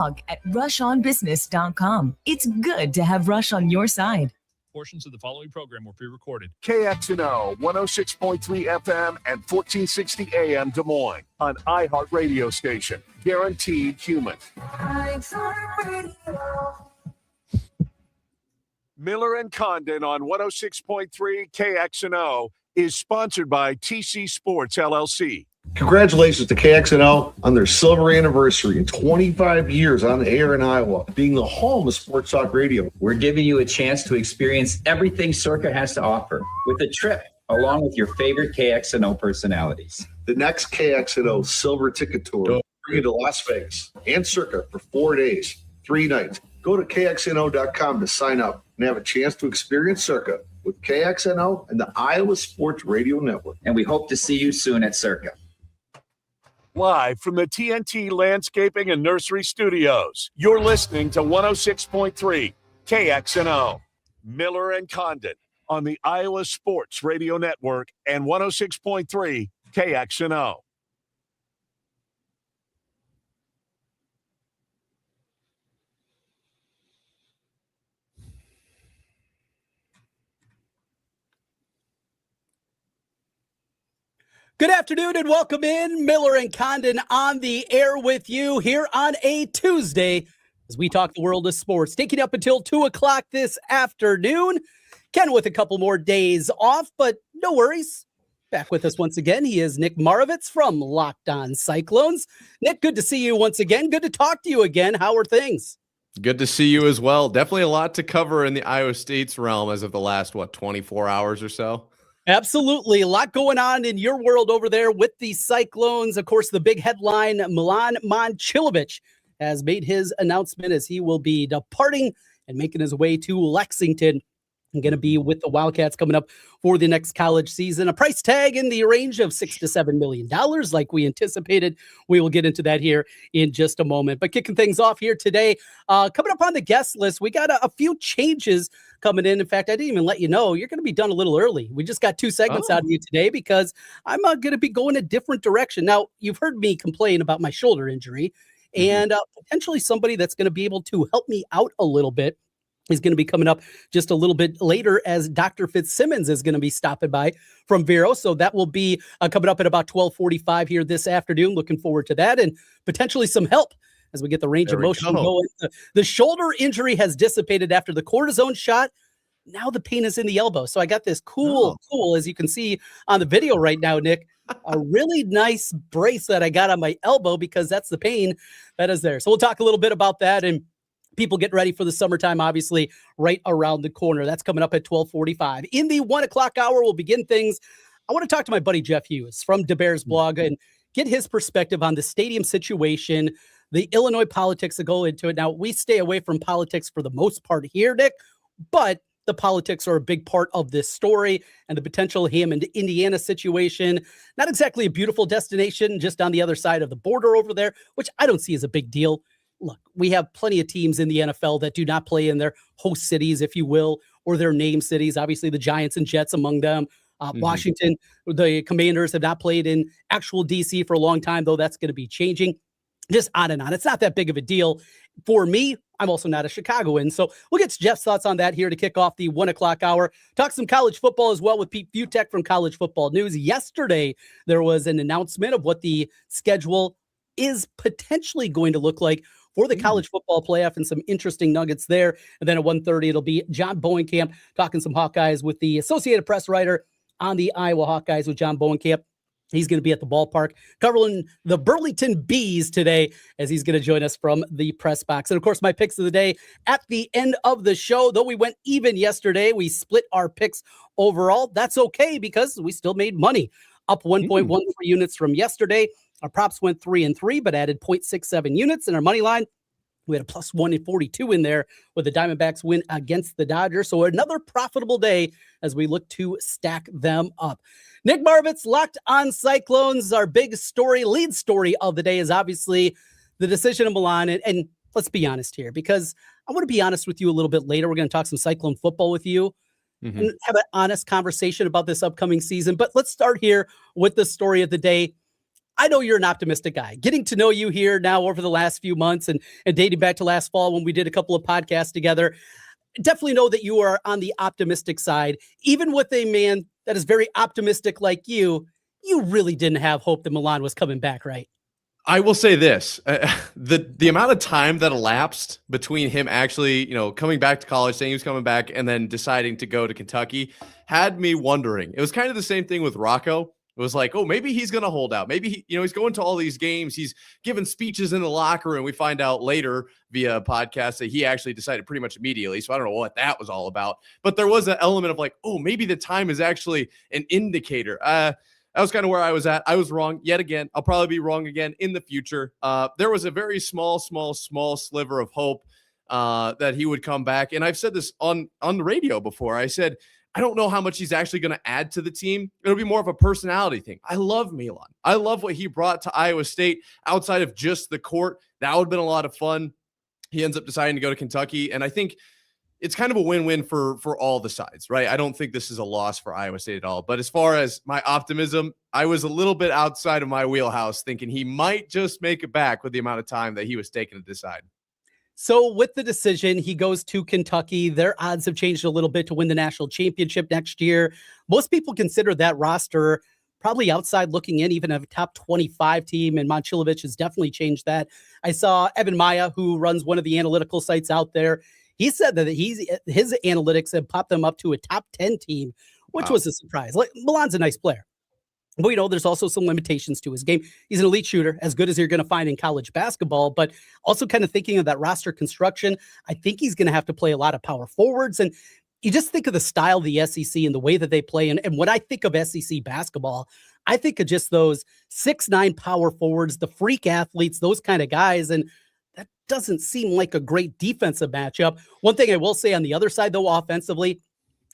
at rushonbusiness.com. It's good to have Rush on your side. Portions of the following program were pre-recorded. KXNO 106.3 FM and 1460 AM Des Moines, an iHeart radio station. Guaranteed human. Miller and Condon on 106.3 KXNO is sponsored by TC Sports LLC. Congratulations to KXNO on their silver anniversary and 25 years on the air in Iowa, being the home of sports talk radio. We're giving you a chance to experience everything Circa has to offer with a trip along with your favorite KXNO personalities. The next KXNO Silver Ticket Tour will bring you to Las Vegas and Circa for 4 days, 3 nights. Go to KXNO.com to sign up and have a chance to experience Circa with KXNO and the Iowa Sports Radio Network. And we hope to see you soon at Circa. Live from the TNT Landscaping and Nursery Studios, you're listening to 106.3 KXNO. Miller and Condon on the Iowa Sports Radio Network and 106.3 KXNO. Good afternoon and welcome in. Miller and Condon on the air with you here on a Tuesday as we talk the world of sports. Taking up until 2 o'clock this afternoon. Ken with a couple more days off, but no worries. Back with us once again, he is Nick Marovets from Locked On Cyclones. Nick, good to see you once again. Good to talk to you again. How are things? Good to see you as well. Definitely a lot to cover in the Iowa State's realm as of the last, 24 hours or so? Absolutely. A lot going on in your world over there with the Cyclones. Of course, the big headline, Milan Momcilovic has made his announcement as he will be departing and making his way to Lexington. I'm going to be with the Wildcats coming up for the next college season. A price tag in the range of $6 to $7 million, like we anticipated. We will get into that here in just a moment. But kicking things off here today, coming up on the guest list, we got a few changes coming in. In fact, I didn't even let you know you're going to be done a little early. We just got 2 segments out of you today because I'm going to be going a different direction. Now, you've heard me complain about my shoulder injury and potentially somebody that's going to be able to help me out a little bit. He's going to be coming up just a little bit later as Dr. Fitzsimmons is going to be stopping by from Vero. So that will be coming up at about 12:45 here this afternoon. Looking forward to that and potentially some help as we get the range of motion going. The shoulder injury has dissipated after the cortisone shot. Now the pain is in the elbow. So I got this cool, as you can see on the video right now, Nick, a really nice brace that I got on my elbow because that's the pain that is there. So we'll talk a little bit about that and people get ready for the summertime, obviously, right around the corner. That's coming up at 12:45. In the 1 o'clock hour, we'll begin things. I want to talk to my buddy Jeff Hughes from DeBear's blog and get his perspective on the stadium situation, the Illinois politics that go into it. Now, we stay away from politics for the most part here, Nick, but the politics are a big part of this story and the potential Hammond, Indiana situation. Not exactly a beautiful destination, just on the other side of the border over there, which I don't see as a big deal. Look, we have plenty of teams in the NFL that do not play in their host cities, if you will, or their name cities. Obviously, the Giants and Jets among them. Washington, the Commanders have not played in actual D.C. for a long time, though that's going to be changing. Just on and on. It's not that big of a deal. For me, I'm also not a Chicagoan. So we'll get Jeff's thoughts on that here to kick off the 1 o'clock hour. Talk some college football as well with Pete Butek from College Football News. Yesterday, there was an announcement of what the schedule is potentially going to look like for the college football playoff and some interesting nuggets there. And then at 1:30, it'll be John Bowenkamp talking some Hawkeyes with the Associated Press writer on the Iowa Hawkeyes with John Bowenkamp. He's going to be at the ballpark covering the Burlington Bees today as he's going to join us from the press box. And of course, my picks of the day at the end of the show, though we went even yesterday, we split our picks overall. That's okay because we still made money, up 1.13 units from yesterday. Our props went 3-3, but added 0.67 units in our money line. We had a plus 142 in there with the Diamondbacks win against the Dodgers. So another profitable day as we look to stack them up. Nick Marovets, Locked On Cyclones. Our big story, lead story of the day is obviously the decision of Milan. And let's be honest here, because I want to be honest with you a little bit later. We're going to talk some Cyclone football with you and have an honest conversation about this upcoming season. But let's start here with the story of the day. I know you're an optimistic guy. Getting to know you here now over the last few months and dating back to last fall when we did a couple of podcasts together, definitely know that you are on the optimistic side. Even with a man that is very optimistic like you really didn't have hope that Milan was coming back, right? I will say this, the amount of time that elapsed between him actually, coming back to college, saying he was coming back, and then deciding to go to Kentucky had me wondering. It was kind of the same thing with Rocco. It was like, oh, maybe he's going to hold out. Maybe he's going to all these games. He's giving speeches in the locker room. We find out later via a podcast that he actually decided pretty much immediately. So I don't know what that was all about. But there was an element of like, oh, maybe the time is actually an indicator. That was kind of where I was at. I was wrong yet again. I'll probably be wrong again in the future. There was a very small sliver of hope that he would come back. And I've said this on the radio before. I said, I don't know how much he's actually going to add to the team. It'll be more of a personality thing. I love Milan. I love what he brought to Iowa State outside of just the court. That would have been a lot of fun. He ends up deciding to go to Kentucky. And I think it's kind of a win-win for all the sides, right? I don't think this is a loss for Iowa State at all. But as far as my optimism, I was a little bit outside of my wheelhouse thinking he might just make it back with the amount of time that he was taking to decide. So with the decision, he goes to Kentucky. Their odds have changed a little bit to win the national championship next year. Most people consider that roster probably outside looking in, even a top 25 team, and Momcilovic has definitely changed that. I saw Evan Maya, who runs one of the analytical sites out there. He said that his analytics have popped them up to a top 10 team, which was a surprise. Like, Milan's a nice player. But, there's also some limitations to his game. He's an elite shooter, as good as you're going to find in college basketball, but also kind of thinking of that roster construction, I think he's going to have to play a lot of power forwards. And you just think of the style of the SEC and the way that they play. And when I think of SEC basketball, I think of just those 6'9" power forwards, the freak athletes, those kind of guys. And that doesn't seem like a great defensive matchup. One thing I will say on the other side, though, offensively,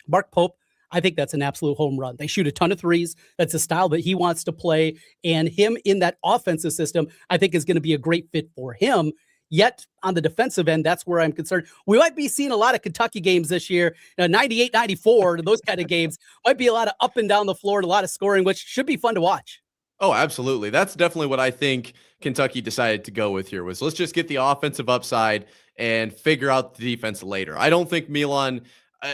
Mark Pope, I think that's an absolute home run. They shoot a ton of threes. That's a style that he wants to play. And him in that offensive system, I think is going to be a great fit for him. Yet on the defensive end, that's where I'm concerned. We might be seeing a lot of Kentucky games this year, 98-94, those kind of games. Might be a lot of up and down the floor and a lot of scoring, which should be fun to watch. Oh, absolutely. That's definitely what I think Kentucky decided to go with here was let's just get the offensive upside and figure out the defense later. I don't think Milan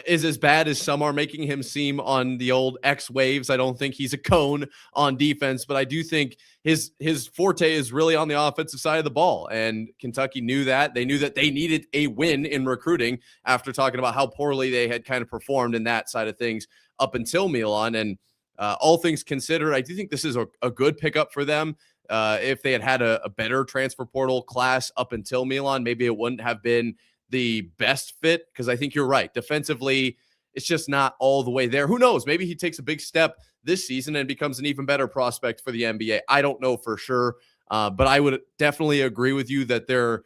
is as bad as some are making him seem on the old X waves. I don't think he's a cone on defense, but I do think his forte is really on the offensive side of the ball. And Kentucky knew that. They knew that they needed a win in recruiting after talking about how poorly they had kind of performed in that side of things up until Milan. And all things considered, I do think this is a good pickup for them. If they had a better transfer portal class up until Milan, maybe it wouldn't have been the best fit, because I think you're right. Defensively, it's just not all the way there. Who knows? Maybe he takes a big step this season and becomes an even better prospect for the NBA. I don't know for sure, but I would definitely agree with you that they're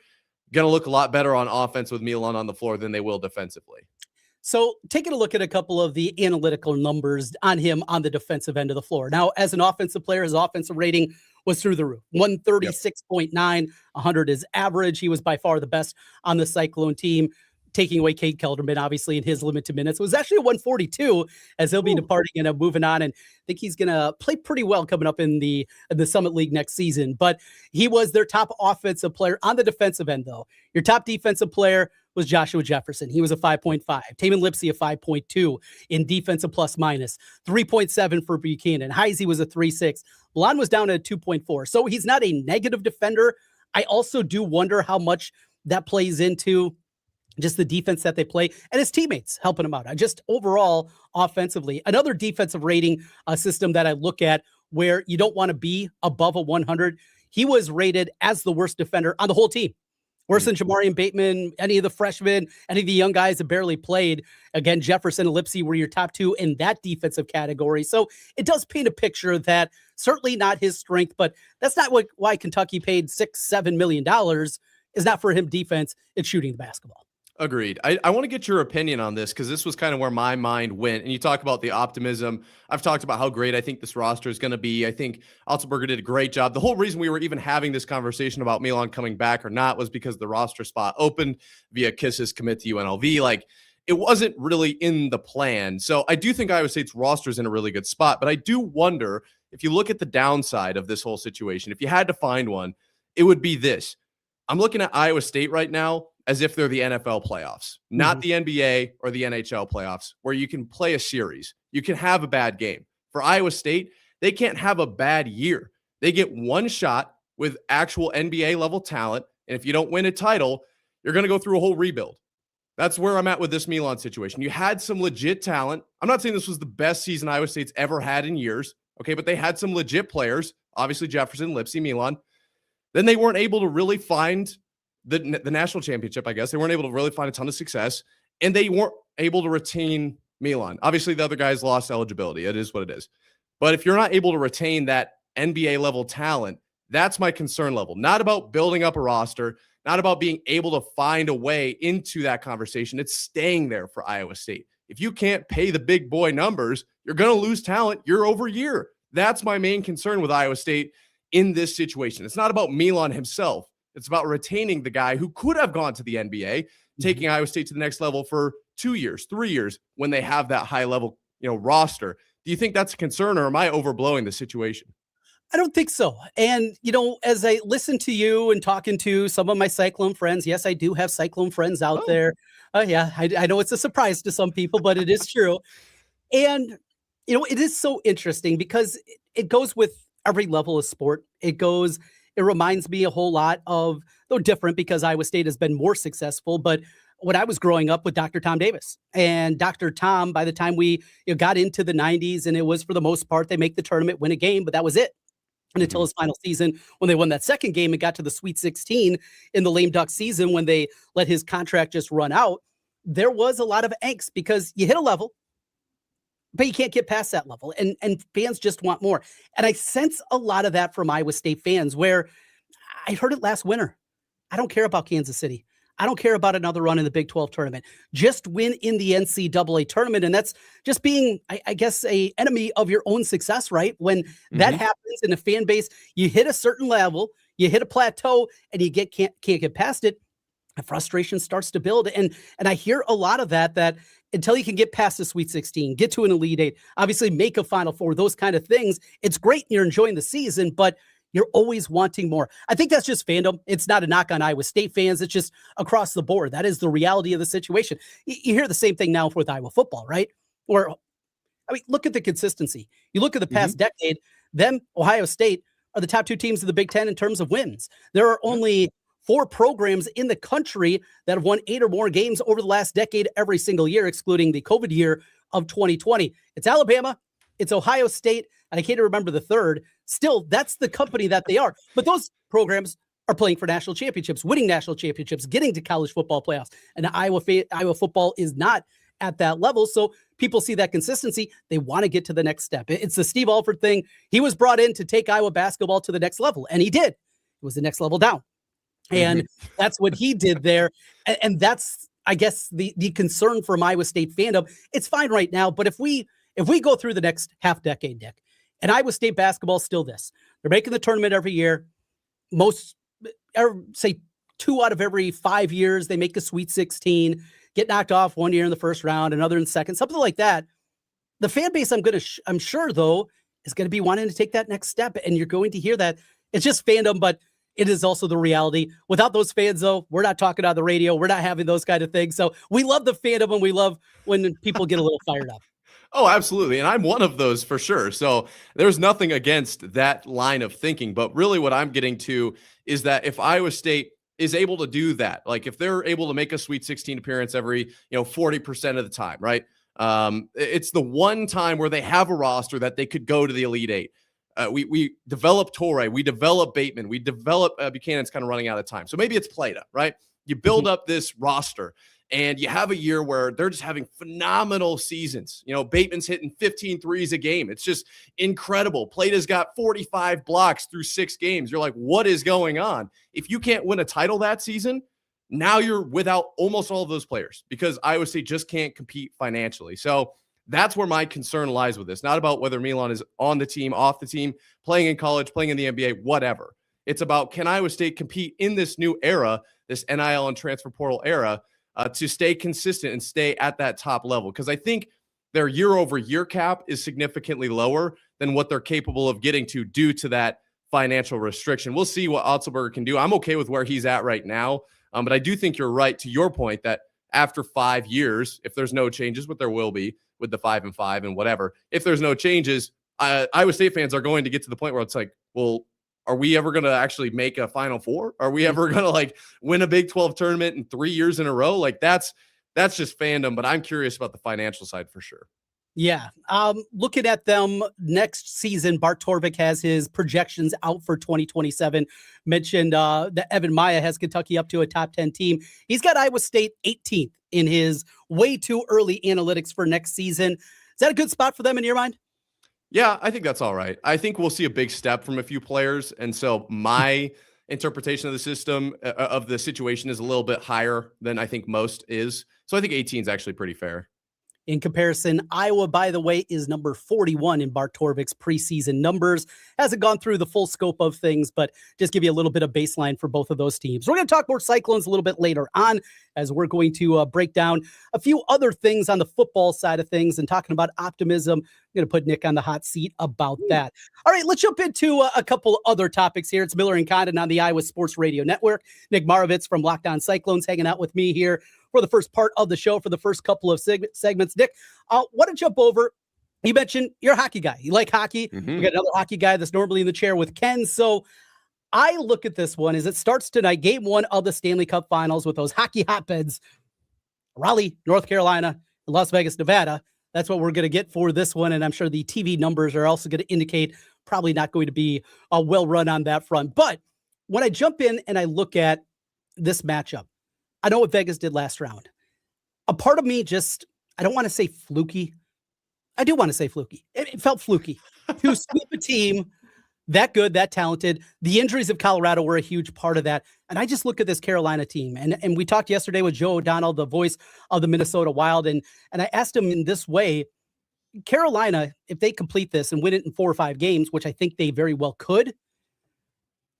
going to look a lot better on offense with Milan on the floor than they will defensively. So taking a look at a couple of the analytical numbers on him on the defensive end of the floor. Now, as an offensive player, his offensive rating was through the roof. 136.9, 100 is average. He was by far the best on the Cyclone team, taking away Cade Kelderman, obviously, in his limited minutes. It was actually a 142 as he'll be departing and moving on. And I think he's going to play pretty well coming up in the Summit League next season. But he was their top offensive player. On the defensive end, though, your top defensive player was Joshua Jefferson. He was a 5.5. Tamin Lipsey, a 5.2 in defensive plus minus. 3.7 for Buchanan. Heisey was a 3.6. Milan was down at 2.4. So he's not a negative defender. I also do wonder how much that plays into just the defense that they play and his teammates helping him out. Just overall offensively, another defensive rating system that I look at where you don't want to be above a 100. He was rated as the worst defender on the whole team. Worse than Jamarian Bateman, any of the freshmen, any of the young guys that barely played. Again, Jefferson and Lipsey were your top two in that defensive category. So it does paint a picture that certainly not his strength, but that's not why Kentucky paid $6-7 million is not for him defense. It's shooting the basketball. Agreed. I want to get your opinion on this because this was kind of where my mind went. And you talk about the optimism. I've talked about how great I think this roster is going to be. I think Altenberger did a great job. The whole reason we were even having this conversation about Milan coming back or not was because the roster spot opened via Kiss's commit to UNLV. Like, it wasn't really in the plan. So I do think Iowa State's roster is in a really good spot, but I do wonder if you look at the downside of this whole situation, if you had to find one, it would be this. I'm looking at Iowa State right now as if they're the NFL playoffs, not the NBA or the NHL playoffs, where you can play a series. You can have a bad game. For Iowa State, they can't have a bad year. They get one shot with actual NBA level talent. And if you don't win a title, you're going to go through a whole rebuild. That's where I'm at with this Milan situation. You had some legit talent. I'm not saying this was the best season Iowa State's ever had in years. Okay, but they had some legit players. Obviously, Jefferson, Lipsy, Milan. Then they weren't able to really find the national championship, I guess. They weren't able to really find a ton of success. And they weren't able to retain Milan. Obviously, the other guys lost eligibility. It is what it is. But if you're not able to retain that NBA level talent, that's my concern level. Not about building up a roster, not about being able to find a way into that conversation. It's staying there for Iowa State. If you can't pay the big boy numbers, you're going to lose talent year over year. That's my main concern with Iowa State in this situation. It's not about Milan himself. It's about retaining the guy who could have gone to the NBA, taking Iowa State to the next level for 2 years, 3 years when they have that high level, roster. Do you think that's a concern, or am I overblowing the situation? I don't think so. And, as I listen to you and talking to some of my Cyclone friends, yes, I do have Cyclone friends out there. Yeah, I know it's a surprise to some people, but it is true. And, it is so interesting because it goes with every level of sport. It reminds me a whole lot of, though different because Iowa State has been more successful, but when I was growing up with Dr. Tom Davis. And Dr. Tom, by the time we got into the 90s, and it was for the most part, they make the tournament, win a game, but that was it. And until his final season, when they won that second game and got to the Sweet 16 in the lame duck season, when they let his contract just run out, there was a lot of angst because you hit a level, but you can't get past that level. And fans just want more. And I sense a lot of that from Iowa State fans, where I heard it last winter. I don't care about Kansas City. I don't care about another run in the Big 12 tournament. Just win in the NCAA tournament. And that's just being, I guess, a enemy of your own success, right? When that happens in a fan base, you hit a certain level, you hit a plateau, and you can't get past it, and frustration starts to build. And I hear a lot of that until you can get past the Sweet 16, get to an Elite Eight, obviously make a Final Four, those kind of things, it's great and you're enjoying the season, but you're always wanting more. I think that's just fandom. It's not a knock on Iowa State fans. It's just across the board. That is the reality of the situation. You hear the same thing now with Iowa football, right? Look at the consistency. You look at the past decade, them, Ohio State, are the top two teams in the Big Ten in terms of wins. There are only 4 programs in the country that have won 8 or more games over the last decade every single year, excluding the COVID year of 2020. It's Alabama, it's Ohio State, and I can't remember the third. Still, that's the company that they are. But those programs are playing for national championships, winning national championships, getting to college football playoffs. And Iowa football is not at that level. So people see that consistency. They want to get to the next step. It's the Steve Alford thing. He was brought in to take Iowa basketball to the next level, and he did. It was the next level down. And that's what he did there. And that's, I guess, the concern from Iowa State fandom. It's fine right now, but if we go through the next half decade, Nick, and Iowa State basketball is still this. They're making the tournament every year. Say 2 out of every 5 years, they make a Sweet 16, get knocked off 1 year in the first round, another in the second, something like that. The fan base, I'm sure, though, is going to be wanting to take that next step, and you're going to hear that. It's just fandom, but it is also the reality. Without those fans, though, we're not talking on the radio. We're not having those kind of things. So we love the fandom, and we love when people get a little fired up. Oh, absolutely. And I'm one of those for sure. So there's nothing against that line of thinking. But really what I'm getting to is that if Iowa State is able to do that, like if they're able to make a Sweet 16 appearance every, 40% of the time, right? It's the one time where they have a roster that they could go to the Elite Eight. We develop Torrey, we develop Bateman, we develop Buchanan's kind of running out of time. So maybe it's Plata, right? You build up this roster. And you have a year where they're just having phenomenal seasons. Bateman's hitting 15 threes a game. It's just incredible. Plata's got 45 blocks through 6 games. You're like, what is going on? If you can't win a title that season, now you're without almost all of those players because Iowa State just can't compete financially. So that's where my concern lies with this. Not about whether Milan is on the team, off the team, playing in college, playing in the NBA, whatever. It's about, can Iowa State compete in this new era, this NIL and transfer portal era, to stay consistent and stay at that top level. Because I think their year-over-year cap is significantly lower than what they're capable of getting to due to that financial restriction. We'll see what Otzelberger can do. I'm okay with where he's at right now, but I do think you're right to your point that after 5 years, if there's no changes, what there will be with the 5-5 and whatever, if there's no changes, Iowa State fans are going to get to the point where it's like, well, are we ever going to actually make a Final Four? Are we ever going to like win a Big 12 tournament in 3 years in a row? Like that's just fandom, but I'm curious about the financial side for sure. Yeah. Looking at them next season, Bart Torvik has his projections out for 2027. Mentioned that Evan Maya has Kentucky up to a top 10 team. He's got Iowa State 18th in his way too early analytics for next season. Is that a good spot for them in your mind? Yeah, I think that's all right. I think we'll see a big step from a few players. And so my interpretation of the system, of the situation, is a little bit higher than I think most is. So I think 18 is actually pretty fair. In comparison, Iowa, by the way, is number 41 in Bart Torvik's preseason numbers. Hasn't gone through the full scope of things, but just give you a little bit of baseline for both of those teams. We're going to talk more Cyclones a little bit later on, as we're going to break down a few other things on the football side of things and talking about optimism. I'm going to put Nick on the hot seat about that. All right, let's jump into a couple other topics here. It's Miller and Condon on the Iowa Sports Radio Network. Nick Marovets from Locked On Cyclones hanging out with me here for the first part of the show, for the first couple of segments. Nick, want to jump over. You mentioned you're a hockey guy. You like hockey. We got another hockey guy that's normally in the chair with Ken. So I look at this one as it starts tonight, game 1 of the Stanley Cup Finals with those hockey hotbeds, Raleigh, North Carolina, and Las Vegas, Nevada. That's what we're going to get for this one. And I'm sure the TV numbers are also going to indicate probably not going to be a well run on that front. But when I jump in and I look at this matchup, I know what Vegas did last round. A part of me just, I don't want to say fluky. I do want to say fluky. It felt fluky to sweep a team that good, that talented. The injuries of Colorado were a huge part of that. And I just look at this Carolina team. And we talked yesterday with Joe O'Donnell, the voice of the Minnesota Wild. And I asked him in this way, Carolina, if they complete this and win it in 4 or 5 games, which I think they very well could,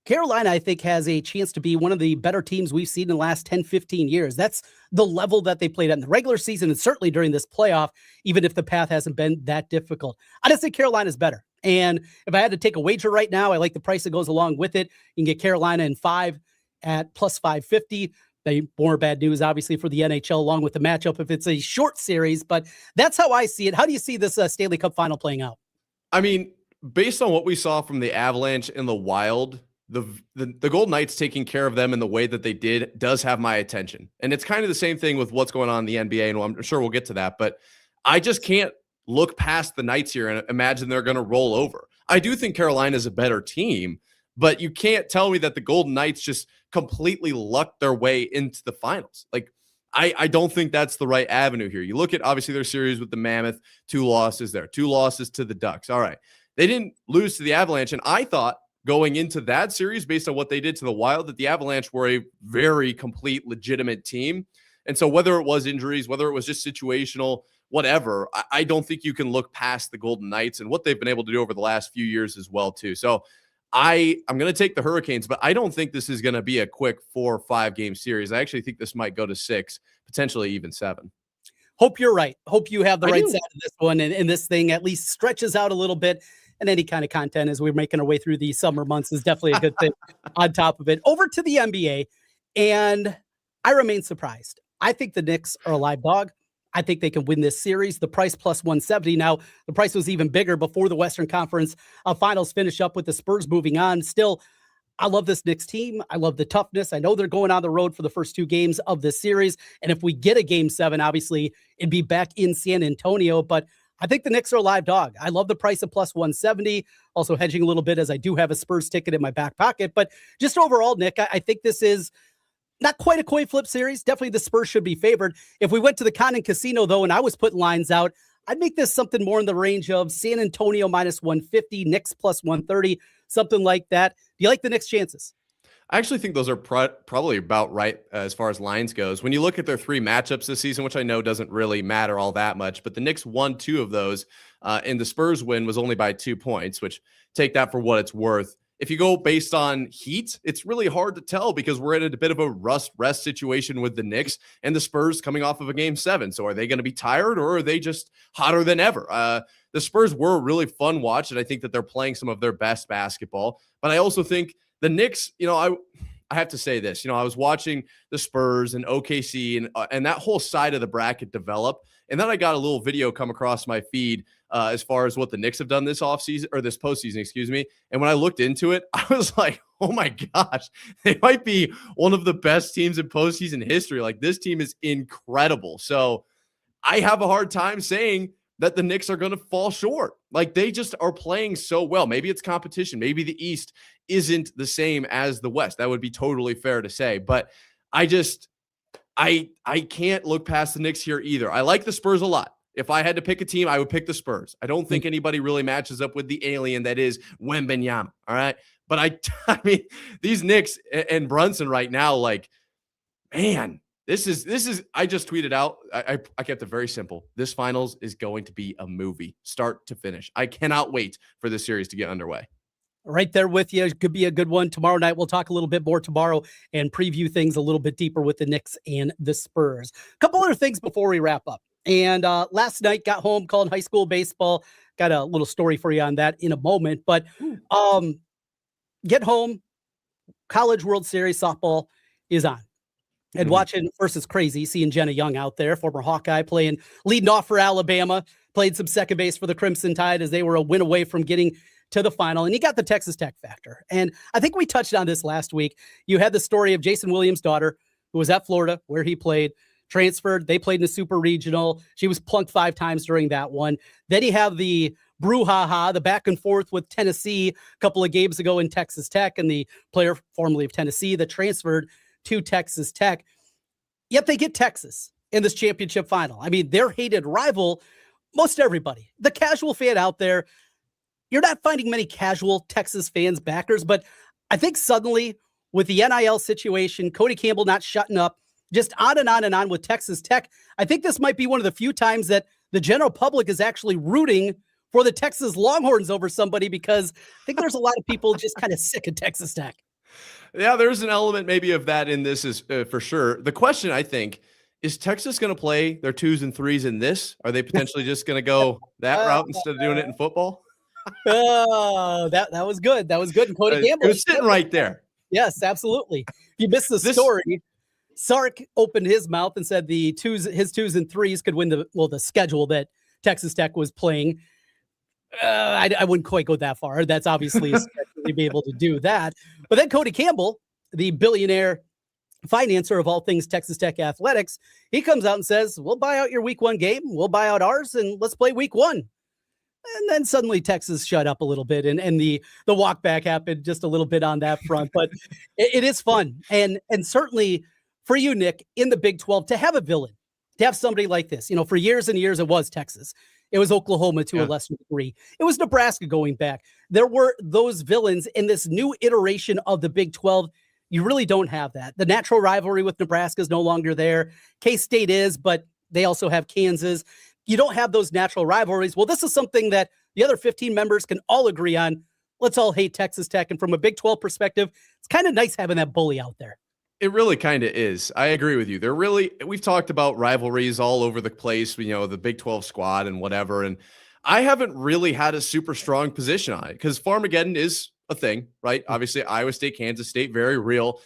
Carolina, I think, has a chance to be one of the better teams we've seen in the last 10, 15 years. That's the level that they played at in the regular season and certainly during this playoff, even if the path hasn't been that difficult. I just think Carolina's better. And if I had to take a wager right now, I like the price that goes along with it. You can get Carolina in 5 at plus 550. More bad news, obviously, for the NHL along with the matchup if it's a short series. But that's how I see it. How do you see this Stanley Cup final playing out? I mean, based on what we saw from the Avalanche and the Wild, the Golden Knights taking care of them in the way that they did does have my attention. And it's kind of the same thing with what's going on in the NBA, and I'm sure we'll get to that. But I just can't look past the Knights here and imagine they're going to roll over. I do think Carolina is a better team, but you can't tell me that the Golden Knights just completely lucked their way into the finals. Like, I don't think that's the right avenue here. You look at, obviously, their series with the Mammoth, 2 losses there, 2 losses to the Ducks. All right. They didn't lose to the Avalanche, and I thought going into that series, based on what they did to the Wild, that the Avalanche were a very complete, legitimate team. And so whether it was injuries, whether it was just situational, whatever, I don't think you can look past the Golden Knights and what they've been able to do over the last few years as well, too. So I'm going to take the Hurricanes, but I don't think this is going to be a quick 4 or 5 game series. I actually think this might go to 6, potentially even 7. Hope you're right. Hope you have the right side of this one, and this thing at least stretches out a little bit. And any kind of content as we're making our way through these summer months is definitely a good thing on top of it. Over to the NBA, and I remain surprised. I think the Knicks are a live dog. I think they can win this series. The price plus 170. Now, the price was even bigger before the Western Conference Finals finish up with the Spurs moving on. Still, I love this Knicks team. I love the toughness. I know they're going on the road for the first 2 games of this series. And if we get a game 7, obviously, it'd be back in San Antonio. But I think the Knicks are a live dog. I love the price of plus 170. Also hedging a little bit as I do have a Spurs ticket in my back pocket. But just overall, Nick, I think this is not quite a coin flip series. Definitely the Spurs should be favored. If we went to the Condon Casino, though, and I was putting lines out, I'd make this something more in the range of San Antonio minus 150, Knicks plus 130, something like that. Do you like the Knicks' chances? I actually think those are probably about right as far as lines goes. When you look at their 3 matchups this season, which I know doesn't really matter all that much, but the Knicks won 2 of those, and the Spurs win was only by 2 points, which take that for what it's worth. if you go based on heat, it's really hard to tell because we're in a bit of a rest situation with the Knicks and the Spurs coming off of a game 7. So are they going to be tired or are they just hotter than ever? The Spurs were a really fun watch, and I think that they're playing some of their best basketball. But I also think the Knicks, I have to say this, I was watching the Spurs and OKC and that whole side of the bracket develop. And then I got a little video come across my feed as far as what the Knicks have done this offseason or this postseason, excuse me. And when I looked into it, I was like, oh my gosh, they might be one of the best teams in postseason history. Like, this team is incredible. So I have a hard time saying that the Knicks are going to fall short. Like, they just are playing so well. Maybe it's competition. Maybe the East isn't the same as the West. That would be totally fair to say. But I can't look past the Knicks here either. I like the Spurs a lot. If I had to pick a team, I would pick the Spurs. I don't think anybody really matches up with the alien that is Wembanyama. All right. But I mean, these Knicks and Brunson right now, like, man, this is, I just tweeted out, I kept it very simple. This finals is going to be a movie, start to finish. I cannot wait for this series to get underway. Right there with you. It could be a good one tomorrow night. We'll talk a little bit more tomorrow and preview things a little bit deeper with the Knicks and the Spurs. A couple other things before we wrap up. And last night, got home, called high school baseball. Got a little story for you on that in a moment. But get home, College World Series softball is on. And watching, first, it's crazy seeing Jenna Young out there, former Hawkeye, leading off for Alabama, played some second base for the Crimson Tide as they were a win away from getting to the final. And you got the Texas Tech factor. And I think we touched on this last week. You had the story of Jason Williams' daughter, who was at Florida, where he played, transferred. They played in the Super Regional. She was plunked 5 times during that one. Then you have the brouhaha, the back and forth with Tennessee a couple of games ago in Texas Tech, and the player formerly of Tennessee that transferred to Texas Tech. Yet they get Texas in this championship final. I mean, their hated rival, most everybody, the casual fan out there, you're not finding many casual Texas fans, backers, but I think suddenly with the NIL situation, Cody Campbell not shutting up, just on and on and on with Texas Tech, I think this might be one of the few times that the general public is actually rooting for the Texas Longhorns over somebody, because I think there's a lot of people just kind of sick of Texas Tech. Yeah, there's an element maybe of that in this is for sure. The question, I think, is Texas going to play their 2s and 3s in this? Are they potentially just going to go that route instead of doing it in football? Oh, that was good. That was good. And Cody Campbell was sitting right there. Yes, absolutely. You missed the story. Sark opened his mouth and said his 2s and 3s could win the schedule that Texas Tech was playing. I wouldn't quite go that far. That's obviously to be able to do that. But then Cody Campbell, the billionaire financer of all things Texas Tech athletics, he comes out and says, we'll buy out your week 1 game. We'll buy out ours and let's play week 1. And then suddenly Texas shut up a little bit, and the walk back happened just a little bit on that front. But it is fun. And certainly for you, Nick, in the Big 12, to have a villain, to have somebody like this, for years and years, it was Texas. It was Oklahoma to a lesser degree. It was Nebraska going back. There were those villains in this new iteration of the Big 12. You really don't have that. The natural rivalry with Nebraska is no longer there. K-State is, but they also have Kansas. You don't have those natural rivalries. Well, this is something that the other 15 members can all agree on. Let's all hate Texas Tech. And from a Big 12 perspective, it's kind of nice having that bully out there. It really kind of is. I agree with you. We've talked about rivalries all over the place, the Big 12 squad and whatever. And I haven't really had a super strong position on it because Farmageddon is a thing, right? Obviously, Iowa State, Kansas State, very real.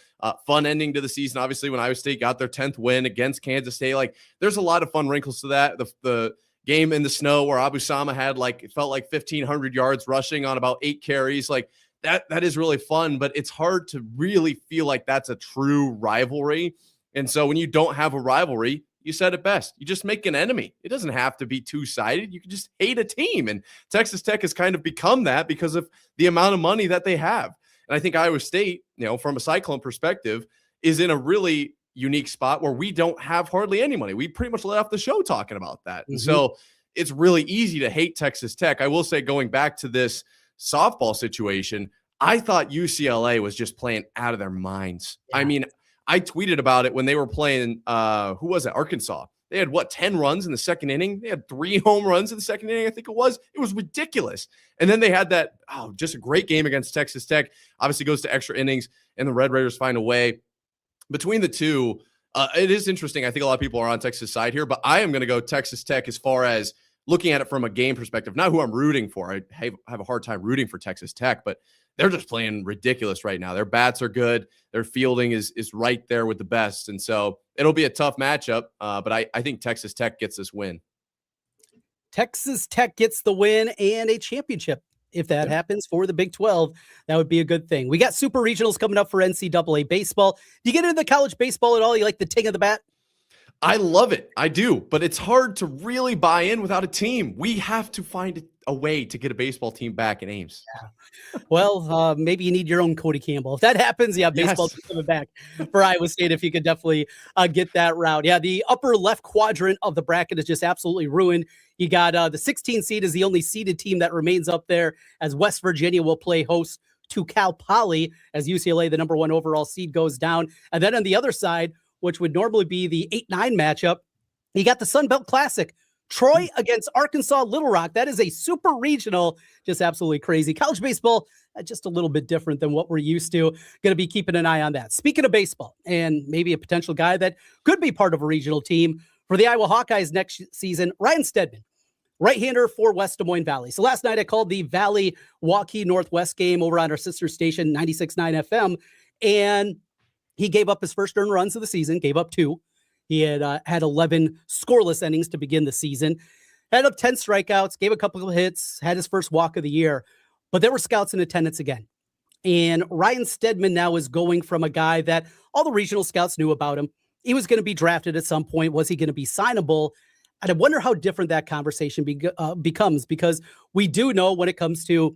Fun ending to the season. Obviously, when Iowa State got their 10th win against Kansas State, like there's a lot of fun wrinkles to that. The game in the snow where Abu Sama had it felt like 1,500 yards rushing on about 8 carries. Like that is really fun, but it's hard to really feel like that's a true rivalry. And so when you don't have a rivalry, you said it best. You just make an enemy. It doesn't have to be two-sided. You can just hate a team. And Texas Tech has kind of become that because of the amount of money that they have. And I think Iowa State, from a Cyclone perspective, is in a really unique spot where we don't have hardly any money. We pretty much let off the show talking about that. And so it's really easy to hate Texas Tech. I will say, going back to this softball situation, I thought UCLA was just playing out of their minds. Yeah. I mean, I tweeted about it when they were playing, who was it? Arkansas. They had 10 runs in the second inning. They had 3 home runs in the second inning, I think it was. It was ridiculous. And then they had that, just a great game against Texas Tech. Obviously goes to extra innings, and the Red Raiders find a way. Between the two, it is interesting. I think a lot of people are on Texas' side here, but I am going to go Texas Tech as far as looking at it from a game perspective, not who I'm rooting for. I have a hard time rooting for Texas Tech, but they're just playing ridiculous right now. Their bats are good. Their fielding is right there with the best. And so it'll be a tough matchup, but I think Texas Tech gets this win. Texas Tech gets the win and a championship. If that happens for the Big 12, that would be a good thing. We got super regionals coming up for NCAA baseball. Do you get into the college baseball at all? You like the ting of the bat? I love it. I do, but it's hard to really buy in without a team. We have to find a way to get a baseball team back in Ames. Yeah. Well, maybe you need your own Cody Campbell. If that happens, baseball team coming back for Iowa State, if you could definitely get that route. Yeah, the upper left quadrant of the bracket is just absolutely ruined. You got the 16 seed is the only seeded team that remains up there, as West Virginia will play host to Cal Poly as UCLA, the number 1 overall seed, goes down. And then on the other side, which would normally be the 8-9 matchup, you got the Sun Belt Classic. Troy against Arkansas Little Rock. That is a super regional, just absolutely crazy. College baseball, just a little bit different than what we're used to. Going to be keeping an eye on that. Speaking of baseball, and maybe a potential guy that could be part of a regional team for the Iowa Hawkeyes next season, Ryan Stedman, right-hander for West Des Moines Valley. So last night I called the Valley Waukee Northwest game over on our sister station, 96.9 FM, and he gave up his first earned runs of the season, gave up 2. He had 11 scoreless innings to begin the season, had up 10 strikeouts, gave a couple of hits, had his first walk of the year, but there were scouts in attendance again. And Ryan Stedman now is going from a guy that all the regional scouts knew about him. He was going to be drafted at some point. Was he going to be signable? And I wonder how different that conversation becomes, because we do know when it comes to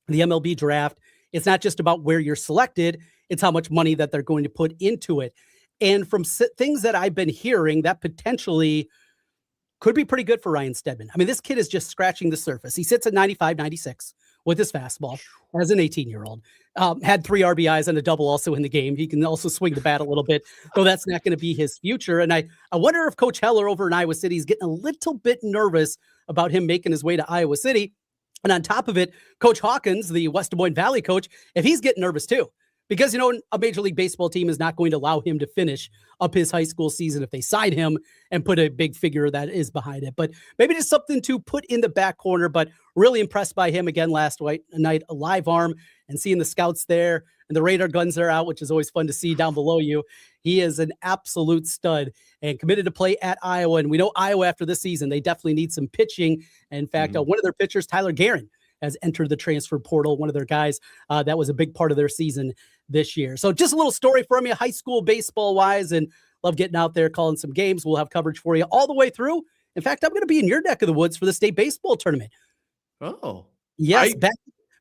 the MLB draft, it's not just about where you're selected, it's how much money that they're going to put into it. And from things that I've been hearing, that potentially could be pretty good for Ryan Stedman. I mean, this kid is just scratching the surface. He sits at 95, 96 with his fastball as an 18-year-old. Had 3 RBIs and a double also in the game. He can also swing the bat a little bit, though that's not going to be his future. And I wonder if Coach Heller over in Iowa City is getting a little bit nervous about him making his way to Iowa City. And on top of it, Coach Hawkins, the West Des Moines Valley coach, if he's getting nervous too. Because, a Major League Baseball team is not going to allow him to finish up his high school season if they sign him and put a big figure that is behind it. But maybe just something to put in the back corner, but really impressed by him again last night, a live arm, and seeing the scouts there and the radar guns are out, which is always fun to see down below you. He is an absolute stud and committed to play at Iowa. And we know Iowa after this season, they definitely need some pitching. In fact, one of their pitchers, Tyler Guerin, has entered the transfer portal, one of their guys that was a big part of their season this year. So just a little story from you, high school baseball wise, and love getting out there, calling some games. We'll have coverage for you all the way through. In fact, I'm going to be in your neck of the woods for the state baseball tournament. Oh, yes.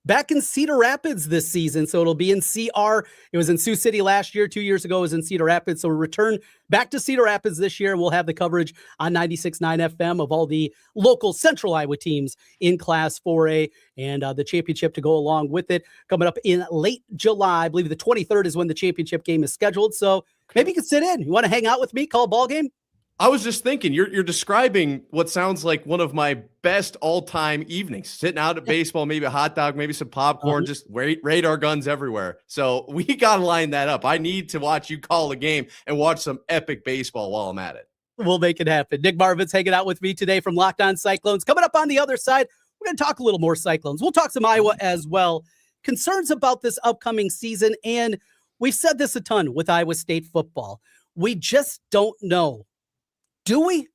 Back in Cedar Rapids this season. So it'll be in CR. It was in Sioux City last year. 2 years ago, it was in Cedar Rapids. So we'll return back to Cedar Rapids this year. We'll have the coverage on 96.9 FM of all the local Central Iowa teams in Class 4A and the championship to go along with it. Coming up in late July. I believe the 23rd is when the championship game is scheduled. So maybe you can sit in. You want to hang out with me, call a ball game? I was just thinking, you're describing what sounds like one of my best all-time evenings, sitting out at baseball, maybe a hot dog, maybe some popcorn, just radar guns everywhere. So we got to line that up. I need to watch you call a game and watch some epic baseball while I'm at it. We'll make it happen. Nick Marovets hanging out with me today from Locked On Cyclones. Coming up on the other side, we're going to talk a little more Cyclones. We'll talk some Iowa as well. Concerns about this upcoming season, and we've said this a ton with Iowa State football. We just don't know. Do we?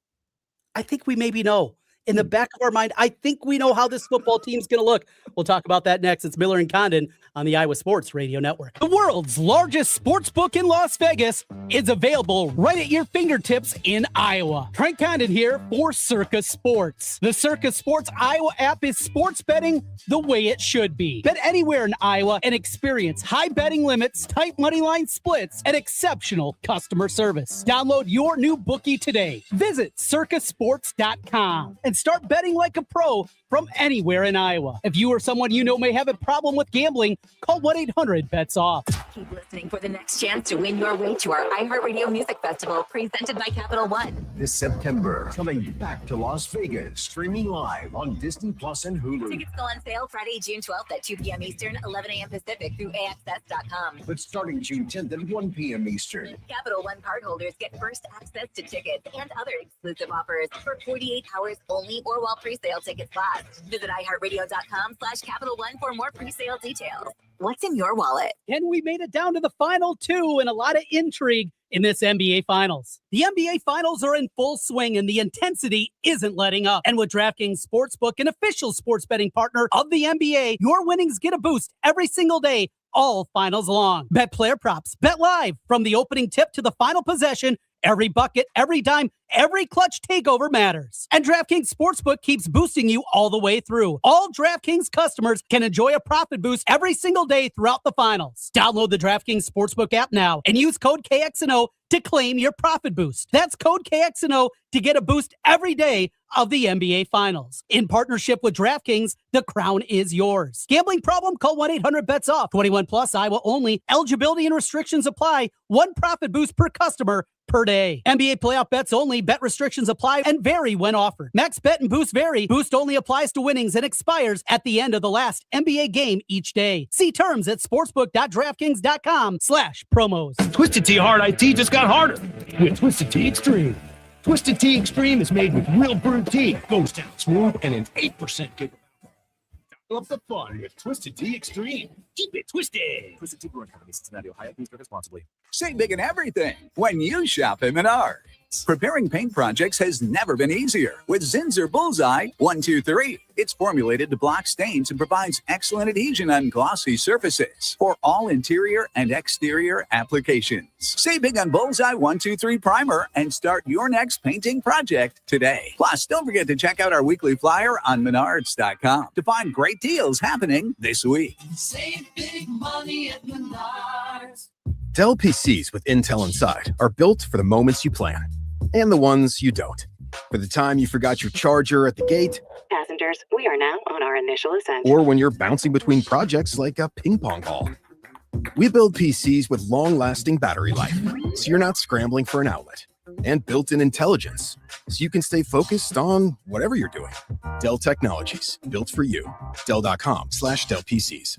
I think we maybe know. In the back of our mind, I think we know how this football team's going to look. We'll talk about that next. It's Miller and Condon on the Iowa Sports Radio Network. The world's largest sports book in Las Vegas is available right at your fingertips in Iowa. Trent Condon here for Circa Sports. The Circa Sports Iowa app is sports betting the way it should be. Bet anywhere in Iowa and experience high betting limits, tight money line splits, and exceptional customer service. Download your new bookie today. Visit circasports.com and and start betting like a pro from anywhere in Iowa. If you or someone you know may have a problem with gambling, call 1-800-BETS-OFF. Keep listening for the next chance to win your way to our iHeartRadio Music Festival presented by Capital One. This September, coming back to Las Vegas, streaming live on Disney Plus and Hulu. Tickets go on sale Friday, June 12th at 2 p.m. Eastern, 11 a.m. Pacific through AXS.com. But starting June 10th at 1 p.m. Eastern. Capital One cardholders get first access to tickets and other exclusive offers for 48 hours only or while pre-sale tickets last. Visit iHeartRadio.com/Capital One for more pre-sale details. What's in your wallet? And we made it down to the final two, and a lot of intrigue in this NBA Finals. The NBA Finals are in full swing, and the intensity isn't letting up. And with DraftKings Sportsbook, an official sports betting partner of the NBA, your winnings get a boost every single day, all finals long. Bet player props, bet live from the opening tip to the final possession. Every bucket, every dime, every clutch takeover matters. And DraftKings Sportsbook keeps boosting you all the way through. All DraftKings customers can enjoy a profit boost every single day throughout the finals. Download the DraftKings Sportsbook app now and use code KXNO to claim your profit boost. That's code KXNO to get a boost every day of the NBA Finals. In partnership with DraftKings, the crown is yours. Gambling problem? Call 1-800-BETS-OFF. 21 plus, Iowa only. Eligibility and restrictions apply. One profit boost per customer per day. NBA playoff bets only. Bet restrictions apply and vary when offered. Max bet and boost vary. Boost only applies to winnings and expires at the end of the last NBA game each day. See terms at sportsbook.draftkings.com/promos. Twisted Tea Hard iced tea just got harder with Twisted Tea Extreme. Twisted Tea Extreme is made with real brewed tea. Goes down smooth and an 8% kick. Love the fun with Twisted Tea Extreme. Keep it twisted. Twisted Tea Brewing Company, Cincinnati, Ohio. Please drink responsibly. Save big in everything when you shop at Menards. Preparing paint projects has never been easier with Zinsser Bullseye 123. It's formulated to block stains and provides excellent adhesion on glossy surfaces for all interior and exterior applications. Save big on Bullseye 123 Primer and start your next painting project today. Plus, don't forget to check out our weekly flyer on Menards.com to find great deals happening this week. Save big money at Menards. Dell PCs with Intel inside are built for the moments you plan and the ones you don't. For the time you forgot your charger at the gate. Passengers, we are now on our initial ascent. Or when you're bouncing between projects like a ping pong ball. We build PCs with long-lasting battery life, so you're not scrambling for an outlet. And built-in intelligence, so you can stay focused on whatever you're doing. Dell Technologies, built for you. Dell.com/Dell PCs.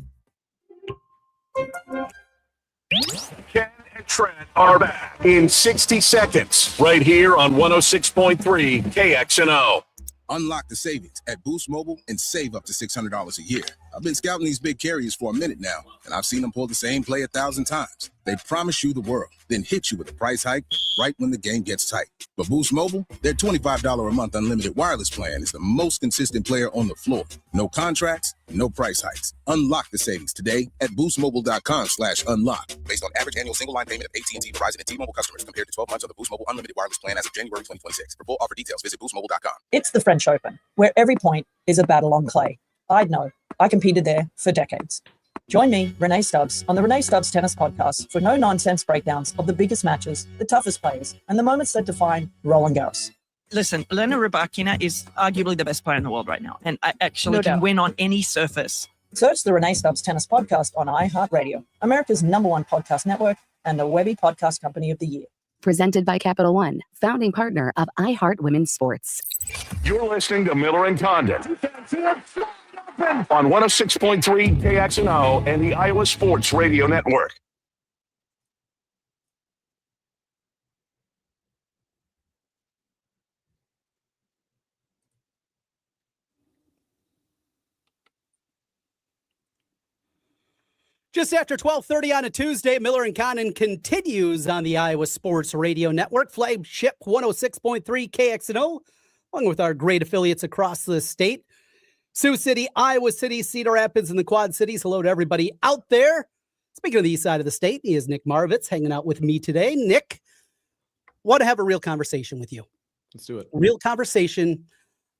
Ken and Trent are back in 60 seconds right here on 106.3 KXNO. Unlock the savings at Boost Mobile and save up to $600 a year. I've been scouting these big carriers for a minute now, and I've seen them pull the same play 1,000 times. They promise you the world, then hit you with a price hike right when the game gets tight. But Boost Mobile, their $25 a month unlimited wireless plan is the most consistent player on the floor. No contracts, no price hikes. Unlock the savings today at boostmobile.com/unlock. Based on average annual single line payment of AT&T, Verizon, and T-Mobile customers compared to 12 months of the Boost Mobile unlimited wireless plan as of January 2026. For full offer details, visit boostmobile.com. It's the French Open, where every point is a battle on clay. I'd know. I competed there for decades. Join me, Renee Stubbs, on the Renee Stubbs Tennis Podcast for no-nonsense breakdowns of the biggest matches, the toughest players, and the moments that define Roland Garros. Listen, Elena Rybakina is arguably the best player in the world right now, and I actually can win on any surface. Search the Renee Stubbs Tennis Podcast on iHeartRadio, America's #1 podcast network, and the Webby Podcast Company of the Year. Presented by Capital One, founding partner of iHeart Women's Sports. You're listening to Miller and Condon on 106.3 KXNO and the Iowa Sports Radio Network. Just after 12:30 on a Tuesday, Miller and Condon continues on the Iowa Sports Radio Network, flagship 106.3 KXNO, along with our great affiliates across the state. Sioux City, Iowa City, Cedar Rapids, and the Quad Cities. Hello to everybody out there. Speaking of the east side of the state, he is Nick Marovets hanging out with me today. Nick, want to have a real conversation with you. Let's do it. Real conversation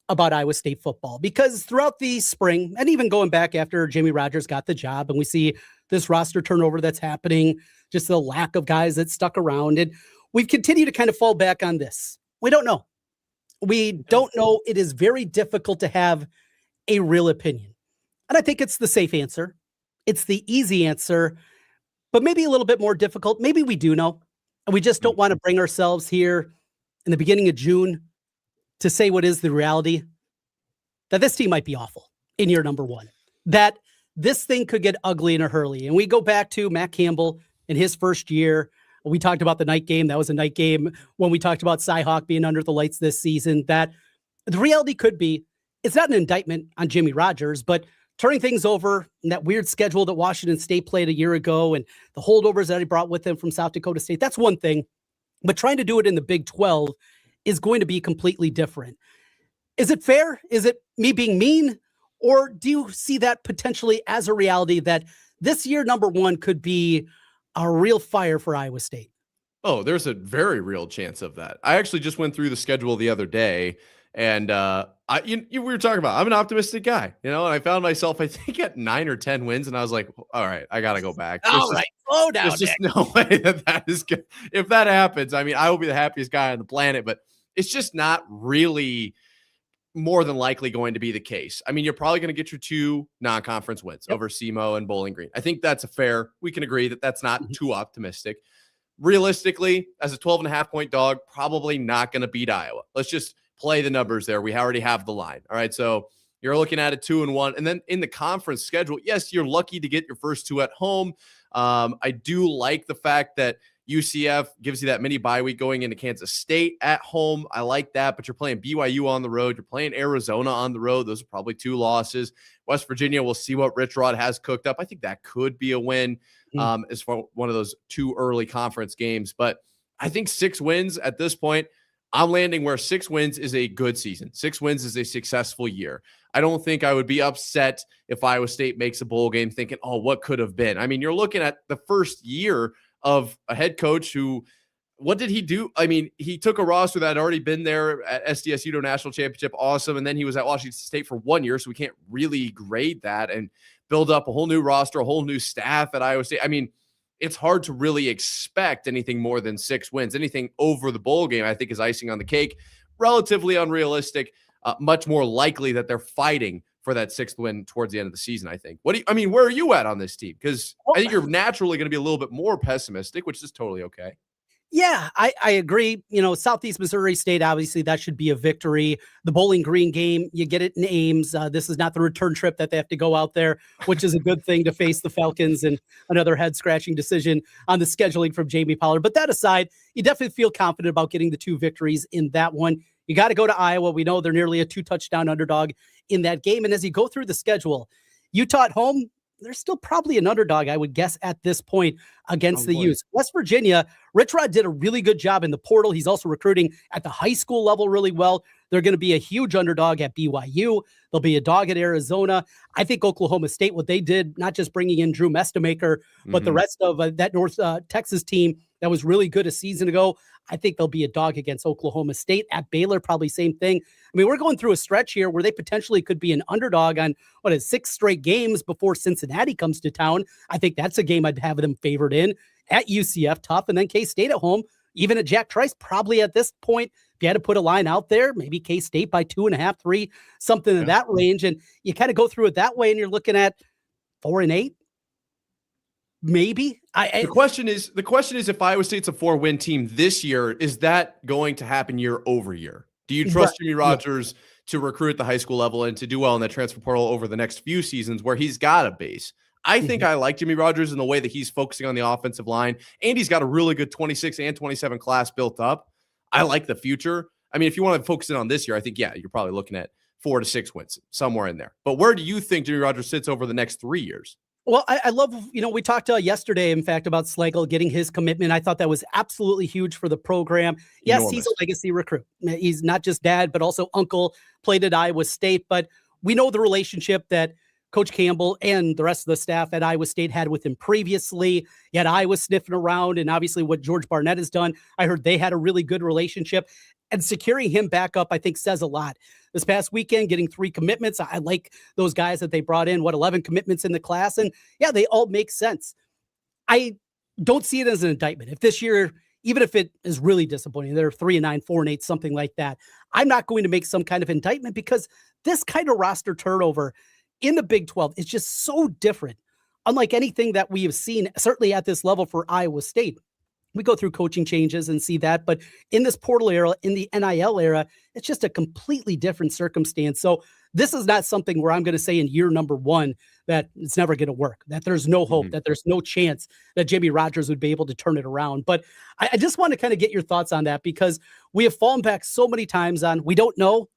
about Iowa State football, because throughout the spring, and even going back after Jamie Rogers got the job, and we see this roster turnover that's happening, just the lack of guys that stuck around, and we've continued to kind of fall back on this. We don't know. We don't know. It is very difficult to have a real opinion. And I think it's the safe answer. It's the easy answer, but maybe a little bit more difficult. Maybe we do know. And we just don't want to bring ourselves here in the beginning of June to say what is the reality, that this team might be awful in year number one, that this thing could get ugly in a hurry. And we go back to Matt Campbell in his first year. We talked about the night game. That was a night game when we talked about Cy-Hawk being under the lights this season, that the reality could be, it's not an indictment on Jimmy Rogers, but turning things over in that weird schedule that Washington State played a year ago and the holdovers that he brought with him from South Dakota State, that's one thing. But trying to do it in the Big 12 is going to be completely different. Is it fair? Is it me being mean? Or do you see that potentially as a reality that this year number one could be a real fire for Iowa State? Oh, there's a very real chance of that. I actually just went through the schedule the other day, and we were talking about, I'm an optimistic guy, and I found myself, I think, at 9 or 10 wins, and I was like, all right, I got to go back. All right, slow down. There's just no way that is good. If that happens, I mean, I will be the happiest guy on the planet, but it's just not really more than likely going to be the case. I mean, you're probably going to get your 2 non-conference wins over SEMO and Bowling Green. I think that's we can agree that that's not too optimistic. Realistically, as a 12.5 point dog, probably not going to beat Iowa. Let's just play the numbers there. We already have the line. All right. So you're looking at a 2-1. And then in the conference schedule, yes, you're lucky to get your first 2 at home. I do like the fact that UCF gives you that mini bye week going into Kansas State at home. I like that, but you're playing BYU on the road. You're playing Arizona on the road. Those are probably 2 losses. West Virginia, we'll see what Rich Rod has cooked up. I think that could be a win as for one of those 2 early conference games. But I think 6 wins at this point, I'm landing where 6 wins is a good season. 6 wins is a successful year. I don't think I would be upset if Iowa State makes a bowl game thinking, oh, what could have been? I mean, you're looking at the first year of a head coach who, what did he do? I mean, he took a roster that had already been there at SDSU National Championship. Awesome. And then he was at Washington State for 1 year. So we can't really grade that and build up a whole new roster, a whole new staff at Iowa State. I mean, it's hard to really expect anything more than 6 wins. Anything over the bowl game, I think, is icing on the cake. Relatively unrealistic, much more likely that they're fighting for that 6th win towards the end of the season, I think. Where are you at on this team? Because I think you're naturally going to be a little bit more pessimistic, which is totally okay. Yeah, I agree. Southeast Missouri State, obviously, that should be a victory. The Bowling Green game, you get it in Ames. This is not the return trip that they have to go out there, which is a good thing to face the Falcons, and another head-scratching decision on the scheduling from Jamie Pollard. But that aside, you definitely feel confident about getting the 2 victories in that one. You got to go to Iowa. We know they're nearly a 2-touchdown underdog in that game. And as you go through the schedule, Utah at home, they're still probably an underdog, I would guess, at this point against the Utes. West Virginia, Rich Rod did a really good job in the portal. He's also recruiting at the high school level really well. They're going to be a huge underdog at BYU. They'll be a dog at Arizona. I think Oklahoma State, what they did, not just bringing in Drew Mestemaker, but the rest of that North Texas team that was really good a season ago, I think they'll be a dog against Oklahoma State. At Baylor, probably same thing. I mean, we're going through a stretch here where they potentially could be an underdog on 6 straight games before Cincinnati comes to town. I think that's a game I'd have them favored in. At UCF, tough, and then K-State at home. Even at Jack Trice, probably at this point, if you had to put a line out there, maybe K-State by 2.5, 3, something in that range. And you kind of go through it that way, and you're looking at 4-8. Maybe. The question is, if Iowa State's a 4-win team this year, is that going to happen year over year? Do you trust Jimmy Rogers to recruit at the high school level and to do well in that transfer portal over the next few seasons where he's got a base? I think I like Jimmy Rogers in the way that he's focusing on the offensive line, and he's got a really good 26 and 27 class built up. I like the future. I mean, if you want to focus in on this year, I think, you're probably looking at 4 to 6 wins, somewhere in there. But where do you think Jimmy Rogers sits over the next 3 years? Well, I love, we talked yesterday, in fact, about Slagle getting his commitment. I thought that was absolutely huge for the program. Yes, Enormous. He's a legacy recruit. He's not just dad, but also uncle, played at Iowa State. But we know the relationship that Coach Campbell and the rest of the staff at Iowa State had with him previously. You had Iowa sniffing around, and obviously what George Barnett has done. I heard they had a really good relationship. And securing him back up, I think, says a lot. This past weekend, getting 3 commitments. I like those guys that they brought in, 11 commitments in the class. And yeah, they all make sense. I don't see it as an indictment. If this year, even if it is really disappointing, they're 3-9, 4-8, something like that. I'm not going to make some kind of indictment because this kind of roster turnover in the Big 12 is just so different. Unlike anything that we have seen, certainly at this level for Iowa State. We go through coaching changes and see that, but in this portal era, in the NIL era, it's just a completely different circumstance. So this is not something where I'm going to say in year number one that it's never going to work, that there's no hope, that there's no chance that Jimmy Rogers would be able to turn it around. But I just want to kind of get your thoughts on that because we have fallen back so many times on we don't know.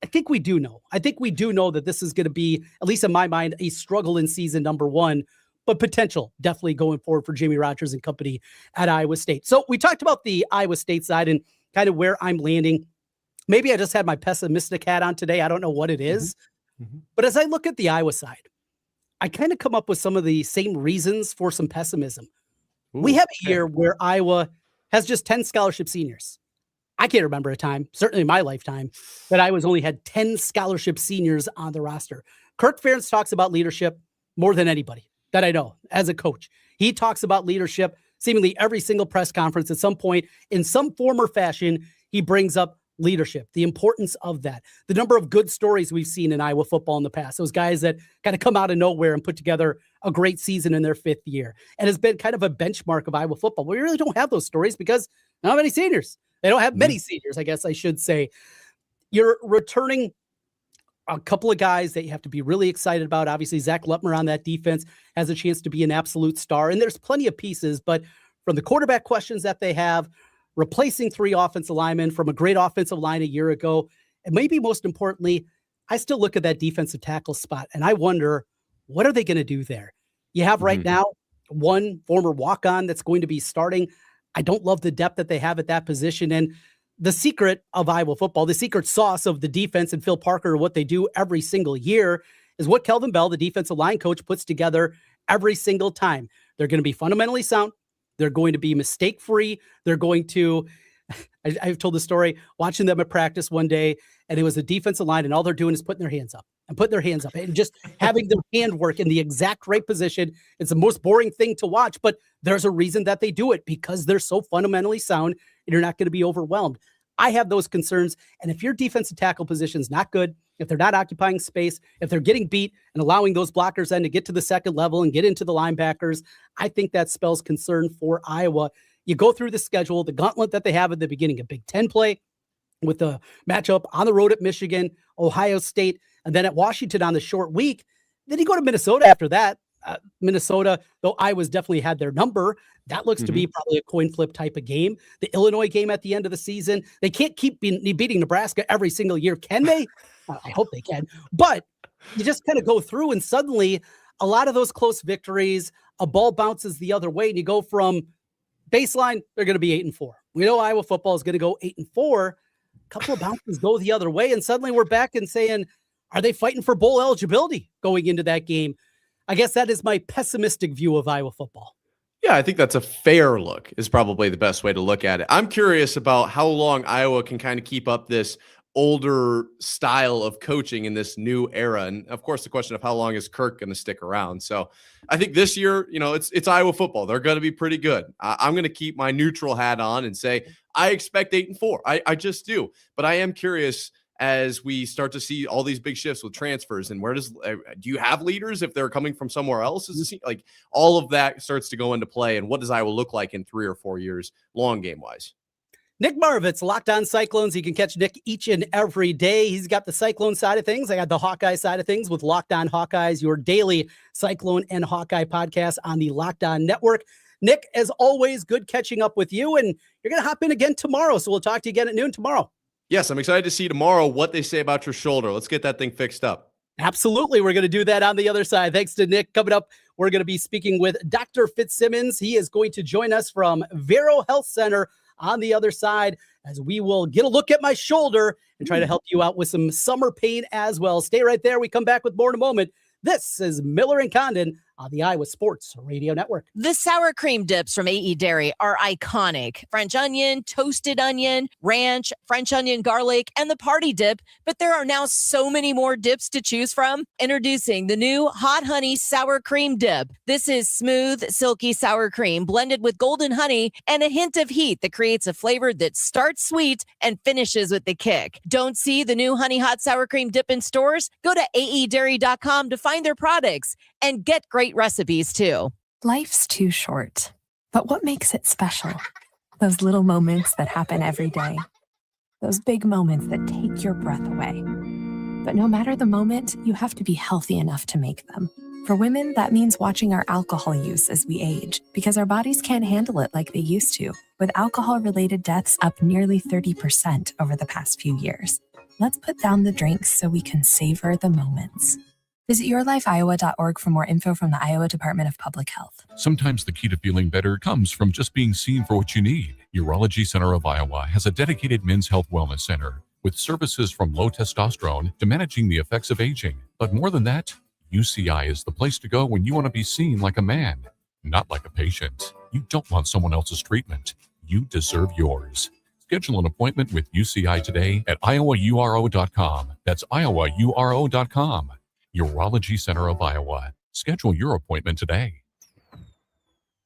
I think we do know. I think we do know that this is going to be, at least in my mind, a struggle in season number one, but potential definitely going forward for Jimmy Rogers and company at Iowa State. So we talked about the Iowa State side and kind of where I'm landing. Maybe I just had my pessimistic hat on today. I don't know what it is. But as I look at the Iowa side, I kind of come up with some of the same reasons for some pessimism. We have a year where Iowa has just 10 scholarship seniors. I can't remember a time, certainly in my lifetime, that Iowa's only had 10 scholarship seniors on the roster. Kirk Ferentz talks about leadership more than anybody that I know as a coach. He talks about leadership seemingly every single press conference at some point in some form or fashion. He brings up leadership, the importance of that, the number of good stories we've seen in Iowa football in the past, those guys that kind of come out of nowhere and put together a great season in their 5th year, and has been kind of a benchmark of Iowa football. We really don't have those stories because not many seniors. They don't have many seniors, I guess I should say. You're returning a couple of guys that you have to be really excited about. Obviously, Zach Lutmer on that defense has a chance to be an absolute star, and there's plenty of pieces, but from the quarterback questions that they have, replacing 3 offensive linemen from a great offensive line a year ago, and maybe most importantly, I still look at that defensive tackle spot, and I wonder, what are they going to do there? You have right now one former walk-on that's going to be starting. I don't love the depth that they have at that position, and the secret of Iowa football, the secret sauce of the defense and Phil Parker, what they do every single year is what Kelvin Bell, the defensive line coach, puts together every single time. They're going to be fundamentally sound. They're going to be mistake-free. They're going to, I've told the story, watching them at practice one day, and it was a defensive line, and all they're doing is putting their hands up and just having their handwork in the exact right position. It's the most boring thing to watch, but there's a reason that they do it because they're so fundamentally sound, and you're not going to be overwhelmed. I have those concerns, and if your defensive tackle position is not good, if they're not occupying space, if they're getting beat and allowing those blockers then to get to the second level and get into the linebackers, I think that spells concern for Iowa. You go through the schedule, the gauntlet that they have at the beginning, a Big Ten play with the matchup on the road at Michigan, Ohio State, and then at Washington on the short week. Then you go to Minnesota after that. Minnesota, though Iowa's definitely had their number, that looks to be probably a coin flip type of game. The Illinois game at the end of the season, they can't keep beating Nebraska every single year, can they? I hope they can. But you just kind of go through, and suddenly a lot of those close victories, a ball bounces the other way, and you go from baseline, they're going to be 8-4. We know Iowa football is going to go 8-4. A couple of bounces go the other way, and suddenly we're back and saying, are they fighting for bowl eligibility going into that game? I guess that is my pessimistic view of Iowa football. Yeah, I think that's a fair look is probably the best way to look at it. I'm curious about how long Iowa can kind of keep up this older style of coaching in this new era. And of course, the question of how long is Kirk going to stick around? So I think this year, it's Iowa football. They're going to be pretty good. I'm going to keep my neutral hat on and say, I expect 8-4. I just do. But I am curious as we start to see all these big shifts with transfers, and do you have leaders if they're coming from somewhere else? Is this, like, all of that starts to go into play, and what does Iowa look like in 3 or 4 years, long game wise? Nick Marovets, Locked On Cyclones. You can catch Nick each and every day. He's got the Cyclone side of things. I got the Hawkeye side of things with Locked On Hawkeyes, your daily Cyclone and Hawkeye podcast on the Locked On Network. Nick, as always, good catching up with you, and you're going to hop in again tomorrow, so we'll talk to you again at noon tomorrow. Yes, I'm excited to see tomorrow what they say about your shoulder. Let's get that thing fixed up. Absolutely. We're going to do that on the other side. Thanks to Nick. Coming up, we're going to be speaking with Dr. Fitzsimmons. He is going to join us from Vero Health Center on the other side as we will get a look at my shoulder and try to help you out with some summer pain as well. Stay right there. We come back with more in a moment. This is Miller and Condon on the Iowa Sports Radio Network. The sour cream dips from AE Dairy are iconic. French onion, toasted onion, ranch, French onion garlic, and the party dip. But there are now so many more dips to choose from. Introducing the new Hot Honey Sour Cream Dip. This is smooth, silky sour cream blended with golden honey and a hint of heat that creates a flavor that starts sweet and finishes with the kick. Don't see the new Honey Hot Sour Cream Dip in stores? Go to aedairy.com to find their products and get great recipes too. Life's too short, but what makes it special? Those little moments that happen every day. Those big moments that take your breath away. But no matter the moment, you have to be healthy enough to make them. For women, that means watching our alcohol use as we age, because our bodies can't handle it like they used to, with alcohol-related deaths up nearly 30% over the past few years. Let's put down the drinks so we can savor the moments. Visit yourlifeiowa.org for more info from the Iowa Department of Public Health. Sometimes the key to feeling better comes from just being seen for what you need. Urology Center of Iowa has a dedicated men's health wellness center with services from low testosterone to managing the effects of aging. But more than that, UCI is the place to go when you want to be seen like a man, not like a patient. You don't want someone else's treatment. You deserve yours. Schedule an appointment with UCI today at iowauro.com. That's iowauro.com. Urology Center of Iowa. Schedule your appointment today.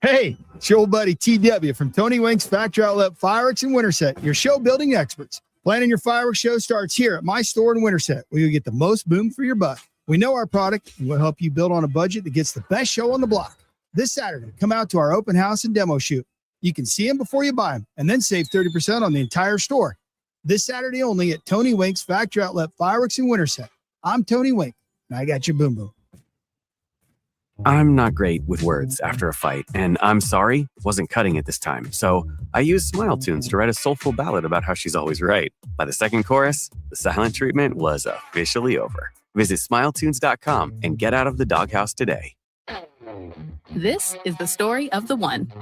Hey, it's your old buddy TW from Tony Wink's Factory Outlet Fireworks in Winterset, your show building experts. Planning your fireworks show starts here at my store in Winterset, where you'll get the most boom for your buck. We know our product and we'll help you build on a budget that gets the best show on the block. This Saturday, come out to our open house and demo shoot. You can see them before you buy them and then save 30% on the entire store. This Saturday only at Tony Wink's Factory Outlet Fireworks in Winterset. I'm Tony Wink, and I got your boom boom. I'm not great with words after a fight, and I'm sorry, wasn't cutting it this time. So I used Smile Tunes to write a soulful ballad about how she's always right. By the second chorus, the silent treatment was officially over. Visit smiletunes.com and get out of the doghouse today. This is the story of the one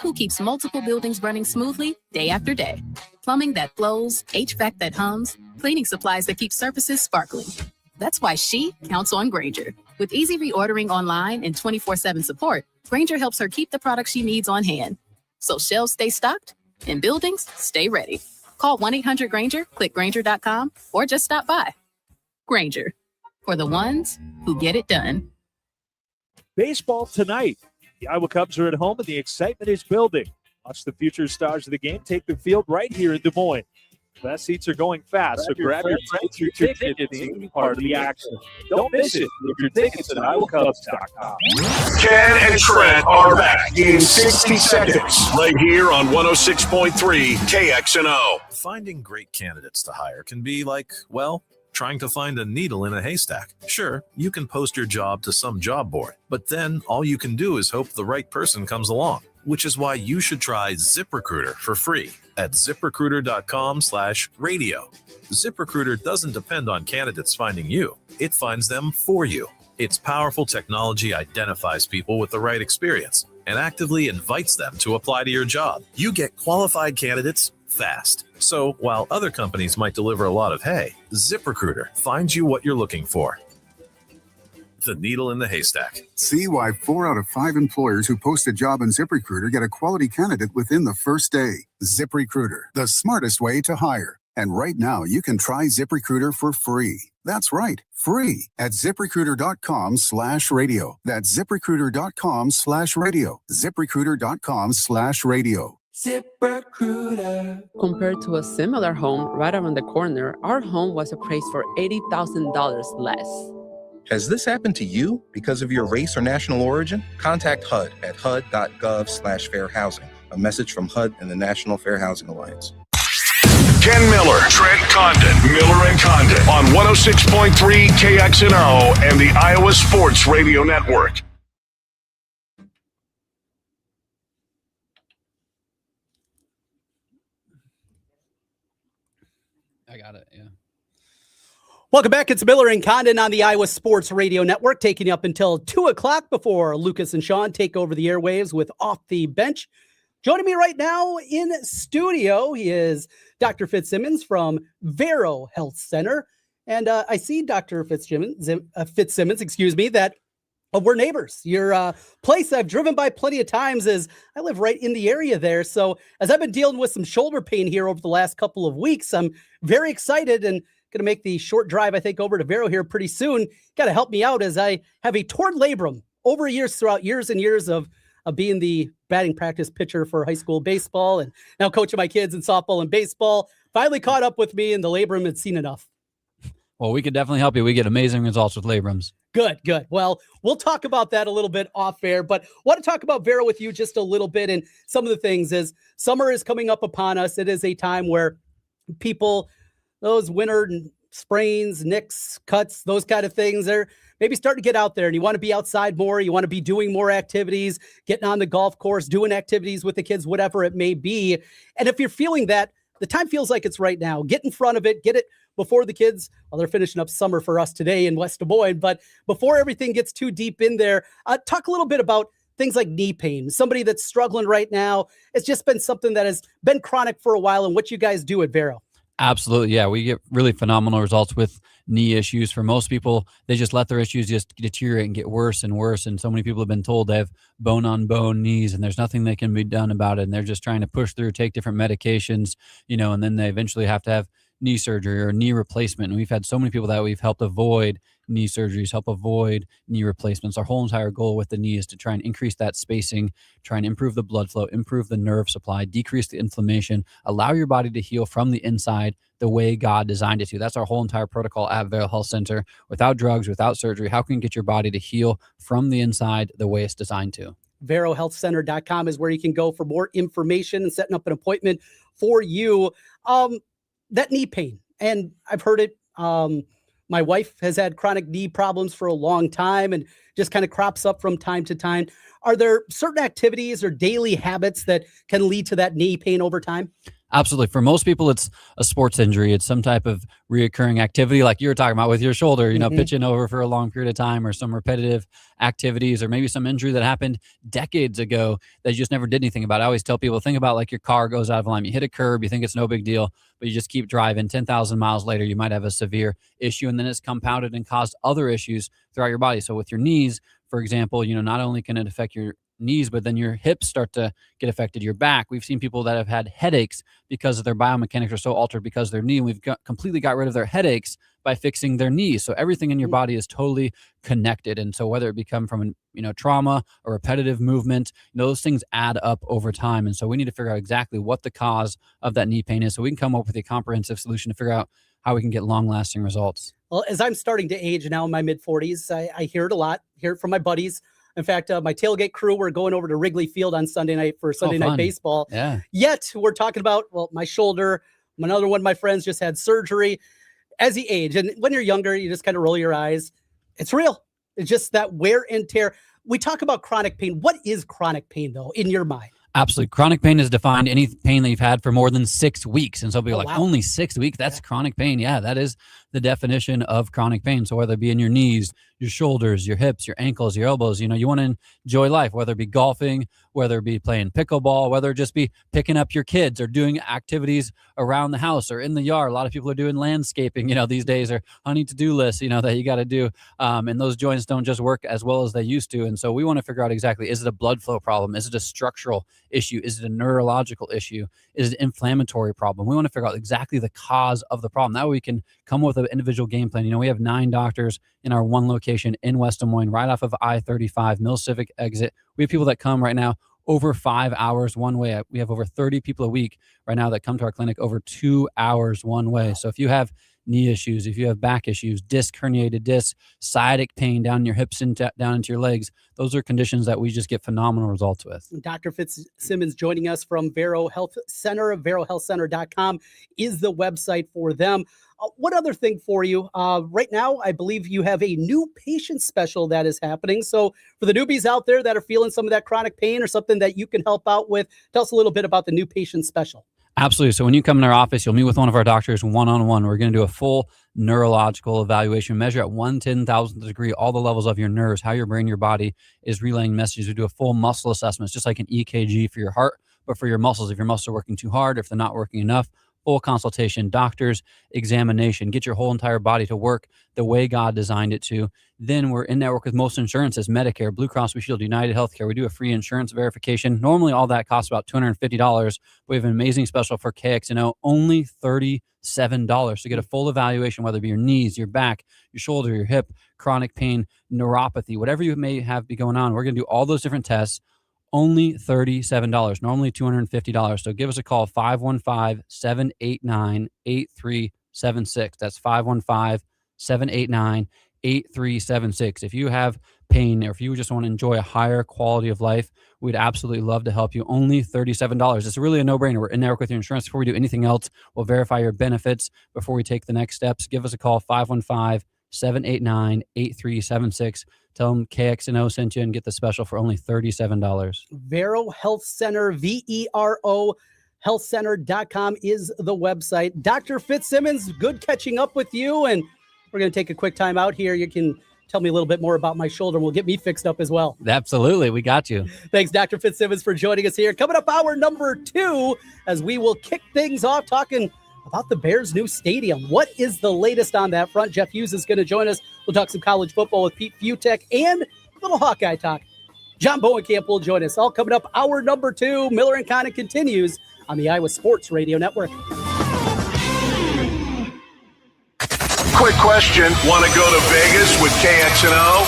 who keeps multiple buildings running smoothly day after day. Plumbing that flows, HVAC that hums, cleaning supplies that keep surfaces sparkling. That's why she counts on Grainger. With easy reordering online and 24/7 support, Grainger helps her keep the products she needs on hand. So shelves stay stocked and buildings stay ready. Call 1-800-GRAINGER, click Grainger.com, or just stop by. Grainger, for the ones who get it done. Baseball tonight. The Iowa Cubs are at home and the excitement is building. Watch the future stars of the game take the field right here in Des Moines. Best seats are going fast, so grab your friends, your tickets, and be part of the action. Don't miss it. Get your tickets at iowacubs.com. Ken and Trent are back in 60 seconds right here on 106.3 KXNO. Finding great candidates to hire can be like, well, trying to find a needle in a haystack. Sure, you can post your job to some job board, but then all you can do is hope the right person comes along, which is why you should try ZipRecruiter for free at ZipRecruiter.com/radio. ZipRecruiter doesn't depend on candidates finding you. It finds them for you. Its powerful technology identifies people with the right experience and actively invites them to apply to your job. You get qualified candidates fast. So while other companies might deliver a lot of hay, ZipRecruiter finds you what you're looking for. The needle in the haystack. See why 4 out of 5 employers who post a job on ZipRecruiter get a quality candidate within the first day. ZipRecruiter, the smartest way to hire. And right now, you can try ZipRecruiter for free. That's right, free at ZipRecruiter.com/radio. That's ZipRecruiter.com/radio. ZipRecruiter.com/radio. ZipRecruiter. Compared to a similar home right around the corner, our home was appraised for $80,000 less. Has this happened to you because of your race or national origin? Contact HUD at hud.gov/fair housing. A message from HUD and the National Fair Housing Alliance. Ken Miller, Trent Condon, Miller and Condon on 106.3 KXNO and the Iowa Sports Radio Network. I got it, yeah. Welcome back. It's Miller and Condon on the Iowa Sports Radio Network, taking you up until 2 o'clock before Lucas and Sean take over the airwaves with Off the Bench. Joining me right now in studio, he is Dr. Fitzsimmons from Vero Health Center. And I see Dr. Fitzsimmons, that we're neighbors. Your place I've driven by plenty of times is I live right in the area there. So as I've been dealing with some shoulder pain here over the last couple of weeks, I'm very excited and going to make the short drive, I think, over to Vero here pretty soon. Got to help me out as I have a torn labrum over throughout years and years of being the batting practice pitcher for high school baseball and now coaching my kids in softball and baseball. Finally caught up with me, and the labrum had seen enough. Well, we could definitely help you. We get amazing results with labrums. Good. Well, we'll talk about that a little bit off air, but want to talk about Vero with you just a little bit. And some of the things is summer is coming up upon us. It is a time where people, those winter sprains, nicks, cuts, those kind of things, they're maybe starting to get out there and you want to be outside more. You want to be doing more activities, getting on the golf course, doing activities with the kids, whatever it may be. And if you're feeling that, the time feels like it's right now. Get in front of it, get it before the kids, well, they're finishing up summer for us today in West Des Moines, but before everything gets too deep in there, talk a little bit about things like knee pain. Somebody that's struggling right now, it's just been something that has been chronic for a while, and what you guys do at Vero. Absolutely. Yeah, we get really phenomenal results with knee issues. For most people, they just let their issues just deteriorate and get worse and worse. And so many people have been told they have bone-on-bone knees and there's nothing that can be done about it. And they're just trying to push through, take different medications, and then they eventually have to have knee surgery or knee replacement. And we've had so many people that we've helped avoid knee surgeries, help avoid knee replacements. Our whole entire goal with the knee is to try and increase that spacing, try and improve the blood flow, improve the nerve supply, decrease the inflammation, allow your body to heal from the inside the way God designed it to. That's our whole entire protocol at Vero Health Center. Without drugs, without surgery, how can you get your body to heal from the inside the way it's designed to? VeroHealthCenter.com is where you can go for more information and setting up an appointment for you. That knee pain, and I've heard it. My wife has had chronic knee problems for a long time and just kind of crops up from time to time. Are there certain activities or daily habits that can lead to that knee pain over time? Absolutely. For most people, it's a sports injury. It's some type of reoccurring activity like you were talking about with your shoulder, pitching over for a long period of time, or some repetitive activities, or maybe some injury that happened decades ago that you just never did anything about. I always tell people, think about like your car goes out of line. You hit a curb, you think it's no big deal, but you just keep driving. 10,000 miles later, you might have a severe issue, and then it's compounded and caused other issues throughout your body. So with your knees, for example, not only can it affect your knees, but then your hips start to get affected, your back. We've seen people that have had headaches because their biomechanics are so altered because of their knee. And we've completely got rid of their headaches by fixing their knees. So everything in your body is totally connected. And so whether it become from trauma or repetitive movement, those things add up over time. And so we need to figure out exactly what the cause of that knee pain is, so we can come up with a comprehensive solution to figure out how we can get long-lasting results. Well, as I'm starting to age now in my mid-40s, I hear it a lot, hear it from my buddies. In fact, my tailgate crew, we're going over to Wrigley Field on Sunday night for Sunday night baseball. Yeah. Yet we're talking about, my shoulder. Another one of my friends just had surgery. As you age, and when you're younger, you just kind of roll your eyes. It's real. It's just that wear and tear. We talk about chronic pain. What is chronic pain, though, in your mind? Absolutely. Chronic pain is defined any pain that you've had for more than 6 weeks. And so people are like, only 6 weeks? That's chronic pain. Yeah, that is the definition of chronic pain. So whether it be in your knees, your shoulders, your hips, your ankles, your elbows, you want to enjoy life, whether it be golfing, whether it be playing pickleball, whether it just be picking up your kids or doing activities around the house or in the yard. A lot of people are doing landscaping, these days, or honey to-do lists, that you got to do. And those joints don't just work as well as they used to. And so we want to figure out exactly, is it a blood flow problem? Is it a structural issue? Is it a neurological issue? Is it an inflammatory problem? We want to figure out exactly the cause of the problem. That way we can come up with an individual game plan. We have 9 doctors in our one location in West Des Moines, right off of I-35, Mill Civic exit. We have people that come right now over 5 hours one way. We have over 30 people a week right now that come to our clinic over 2 hours one way. So if you have knee issues, if you have back issues, herniated discs, sciatic pain down in your hips and down into your legs, those are conditions that we just get phenomenal results with. Dr. Fitzsimmons joining us from Vero Health Center. VeroHealthCenter.com is the website for them. What other thing for you? Right now, I believe you have a new patient special that is happening. So for the newbies out there that are feeling some of that chronic pain or something that you can help out with, tell us a little bit about the new patient special. Absolutely. So when you come in our office, you'll meet with one of our doctors one-on-one. We're going to do a full neurological evaluation, measure at 1/10,000th degree all the levels of your nerves, how your brain, your body is relaying messages. We do a full muscle assessment. It's just like an EKG for your heart, but for your muscles. If your muscles are working too hard, if they're not working enough, full consultation, doctor's examination, get your whole entire body to work the way God designed it to. Then we're in network with most insurances, Medicare, Blue Cross Blue Shield, United Healthcare. We do a free insurance verification. Normally all that costs about $250. We have an amazing special for KXNO, only $37 to get a full evaluation, whether it be your knees, your back, your shoulder, your hip, chronic pain, neuropathy, whatever you may have be going on. We're going to do all those different tests. Only $37, normally $250. So give us a call, 515-789-8376. That's 515-789-8376. If you have pain or if you just want to enjoy a higher quality of life, we'd absolutely love to help you. Only $37. It's really a no-brainer. We're in network with your insurance. Before we do anything else, we'll verify your benefits before we take the next steps. Give us a call, 515-789-8376. Tell them KXNO sent you and get the special for only $37. Vero Health Center, VERO healthcenter.com is the website. Dr. Fitzsimmons, good catching up with you. And we're going to take a quick time out here. You can tell me a little bit more about my shoulder and we'll get me fixed up as well. Absolutely. We got you. Thanks, Dr. Fitzsimmons, for joining us here. Coming up, hour number 2, as we will kick things off talking about the Bears' new stadium. What is the latest on that front? Jeff Hughes is going to join us. We'll talk some college football with Pete Futek and a little Hawkeye talk. John Bowenkamp will join us. All coming up, hour number 2. Miller and Condon continues on the Iowa Sports Radio Network. Quick question. Want to go to Vegas with KXNO?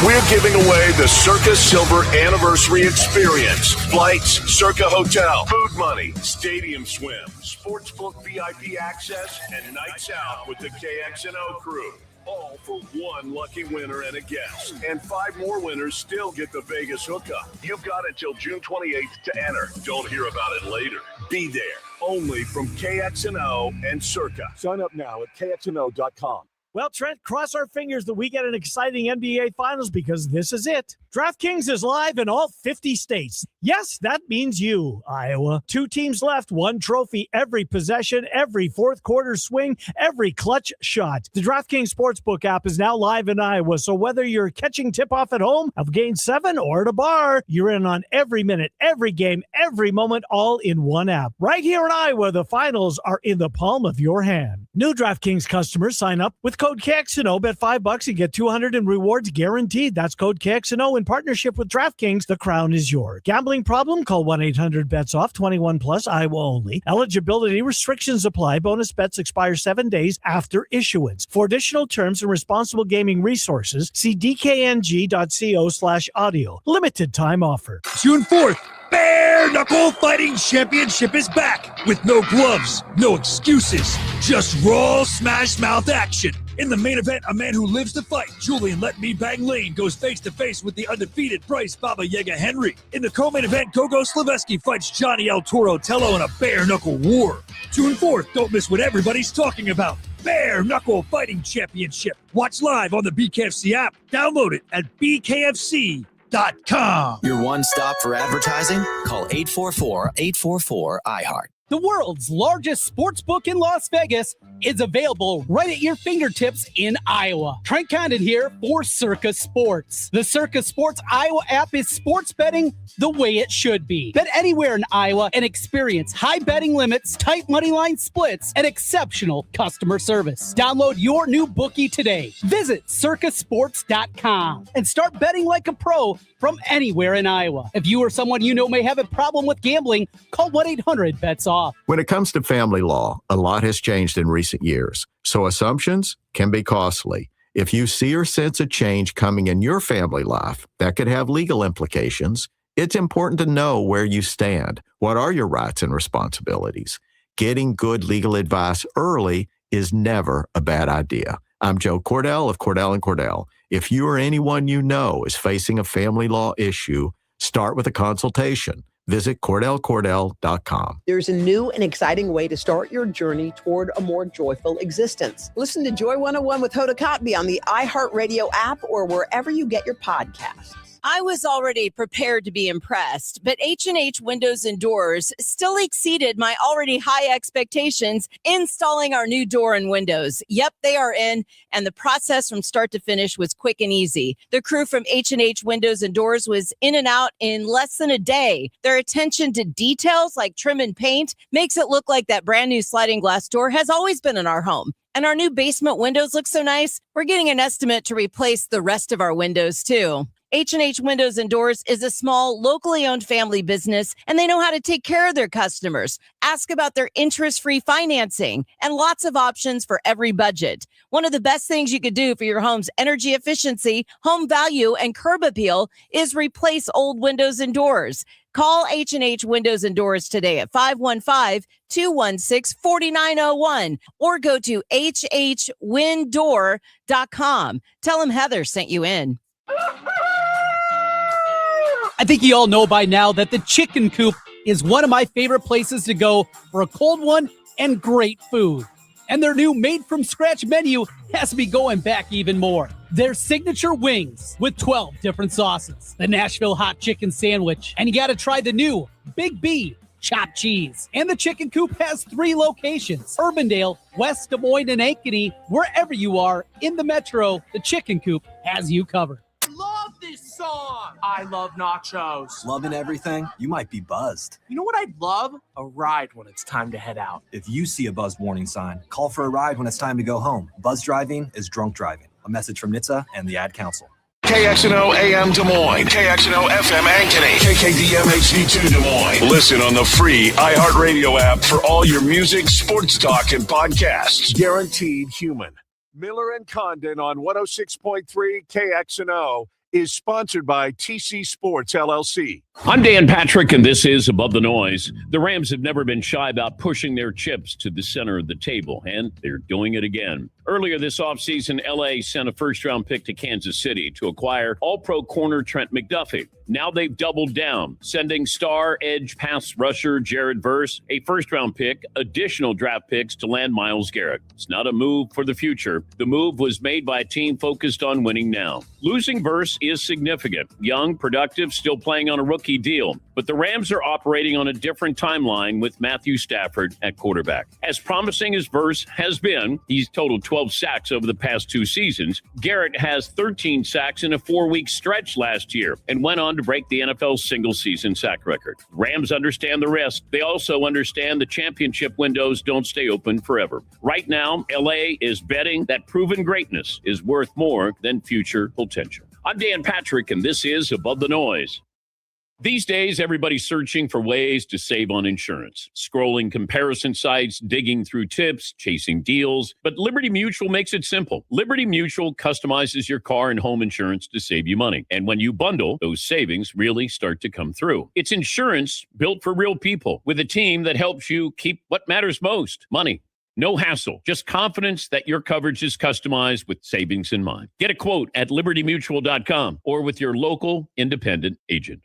We're giving away the Circa Silver Anniversary Experience. Flights, Circa Hotel, food money, stadium swim, sportsbook VIP access, and nights out with the KXNO crew. All for one lucky winner and a guest. And 5 more winners still get the Vegas hookup. You've got until June 28th to enter. Don't hear about it later. Be there. Only from KXNO and Circa. Sign up now at KXNO.com. Well, Trent, cross our fingers that we get an exciting NBA Finals because this is it. DraftKings is live in all 50 states. Yes, that means you, Iowa. 2 teams left, 1 trophy every possession, every fourth quarter swing, every clutch shot. The DraftKings Sportsbook app is now live in Iowa, so whether you're catching tip-off at home of Game 7 or at a bar, you're in on every minute, every game, every moment, all in one app. Right here in Iowa, the finals are in the palm of your hand. New DraftKings customers sign up with code KXNO, bet $5 and get $200 in rewards guaranteed. That's code KXNO in partnership with DraftKings. The crown is yours. Gambling problem? Call 1-800-BETS-OFF. 21 plus, Iowa only. Eligibility restrictions apply. Bonus bets expire 7 days after issuance. For additional terms and responsible gaming resources, see dkng.co/audio. Limited time offer. June 4th. Bare Knuckle Fighting Championship is back with no gloves, no excuses, just raw smash mouth action. In the main event, a man who lives to fight, Julian Let Me Bang Lane, goes face-to-face with the undefeated Bryce Baba Yaga Henry. In the co-main event, Gogo Slaveski fights Johnny El Toro Tello in a bare knuckle war. June 4th, don't miss what everybody's talking about. Bare Knuckle Fighting Championship. Watch live on the BKFC app. Download it at BKFC.com. Your one stop for advertising? Call 844-844-iHeart. The world's largest sports book in Las Vegas is available right at your fingertips in Iowa. Trent Condon here for Circa Sports. The Circa Sports Iowa app is sports betting the way it should be. Bet anywhere in Iowa and experience high betting limits, tight money line splits, and exceptional customer service. Download your new bookie today. Visit circasports.com and start betting like a pro from anywhere in Iowa. If you or someone you know may have a problem with gambling, call 1-800-BETS-OFF. When it comes to family law, a lot has changed in recent years, so assumptions can be costly. If you see or sense a change coming in your family life that could have legal implications, it's important to know where you stand. What are your rights and responsibilities? Getting good legal advice early is never a bad idea. I'm Joe Cordell of Cordell & Cordell. If you or anyone you know is facing a family law issue, start with a consultation. Visit CordellCordell.com. There's a new and exciting way to start your journey toward a more joyful existence. Listen to Joy 101 with Hoda Kotb on the iHeartRadio app or wherever you get your podcasts. I was already prepared to be impressed, but H&H Windows and Doors still exceeded my already high expectations installing our new door and windows. Yep, they are in, and the process from start to finish was quick and easy. The crew from H&H Windows and Doors was in and out in less than a day. Their attention to details like trim and paint makes it look like that brand new sliding glass door has always been in our home. And our new basement windows look so nice, we're getting an estimate to replace the rest of our windows too. H&H Windows and Doors is a small, locally owned family business, and they know how to take care of their customers. Ask about their interest-free financing and lots of options for every budget. One of the best things you could do for your home's energy efficiency, home value, and curb appeal is replace old windows and doors. Call H&H Windows and Doors today at 515-216-4901 or go to hhwindoor.com. Tell them Heather sent you in. I think you all know by now that the Chicken Coop is one of my favorite places to go for a cold one and great food. And their new made-from-scratch menu has me going back even more. Their signature wings with 12 different sauces, the Nashville hot chicken sandwich, and you got to try the new Big B chopped cheese. And the Chicken Coop has 3 locations: Urbandale, West Des Moines, and Ankeny. Wherever you are in the metro, the Chicken Coop has you covered. Love this song. I love nachos. Loving everything? You might be buzzed. You know what I'd love? A ride when it's time to head out. If you see a buzzed warning sign, call for a ride when it's time to go home. Buzz driving is drunk driving. A message from NHTSA and the Ad Council. KXNO AM Des Moines, KXNO FM Ankeny, KKDM HD2 Des Moines. Listen on the free iHeartRadio app for all your music, sports talk, and podcasts. Guaranteed human. Miller and Condon on 106.3 KXNO is sponsored by TC Sports LLC. I'm Dan Patrick, and this is Above the Noise. The Rams have never been shy about pushing their chips to the center of the table, and they're doing it again. Earlier this offseason, LA sent a first-round pick to Kansas City to acquire all-pro corner Trent McDuffie. Now they've doubled down, sending star edge pass rusher Jared Verse, a first-round pick, additional draft picks to land Myles Garrett. It's not a move for the future. The move was made by a team focused on winning now. Losing Verse is significant. Young, productive, still playing on a rookie deal. But the Rams are operating on a different timeline with Matthew Stafford at quarterback. As promising as Verse has been, he's totaled 12 sacks over the past 2 seasons. Garrett has 13 sacks in a 4-week stretch last year and went on to break the NFL's single-season sack record. Rams understand the risk. They also understand the championship windows don't stay open forever. Right now, LA is betting that proven greatness is worth more than future potential. I'm Dan Patrick, and this is Above the Noise. These days, everybody's searching for ways to save on insurance, scrolling comparison sites, digging through tips, chasing deals. But Liberty Mutual makes it simple. Liberty Mutual customizes your car and home insurance to save you money. And when you bundle, those savings really start to come through. It's insurance built for real people with a team that helps you keep what matters most, money. No hassle, just confidence that your coverage is customized with savings in mind. Get a quote at libertymutual.com or with your local independent agent.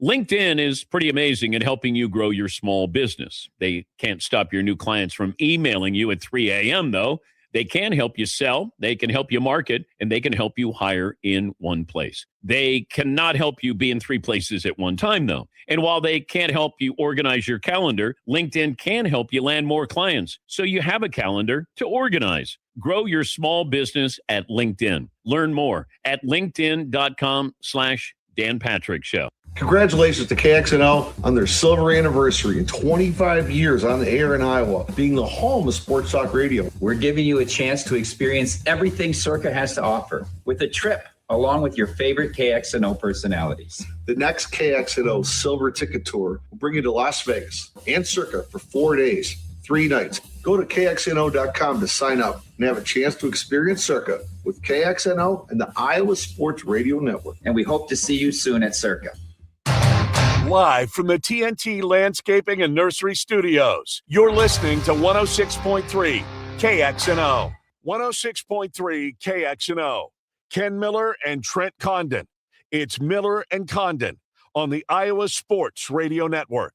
LinkedIn is pretty amazing at helping you grow your small business. They can't stop your new clients from emailing you at 3 a.m., though. They can help you sell, they can help you market, and they can help you hire in one place. They cannot help you be in 3 places at one time, though. And while they can't help you organize your calendar, LinkedIn can help you land more clients so you have a calendar to organize. Grow your small business at LinkedIn. Learn more at linkedin.com/Dan Patrick Show. Congratulations to KXNO on their silver anniversary and 25 years on the air in Iowa, being the home of sports talk radio. We're giving you a chance to experience everything Circa has to offer with a trip along with your favorite KXNO personalities. The next KXNO Silver Ticket Tour will bring you to Las Vegas and Circa for 4 days, 3 nights. Go to KXNO.com to sign up and have a chance to experience Circa with KXNO and the Iowa Sports Radio Network. And we hope to see you soon at Circa. Live from the TNT Landscaping and Nursery Studios, you're listening to 106.3 KXNO. 106.3 KXNO. Ken Miller and Trent Condon. It's Miller and Condon on the Iowa Sports Radio Network.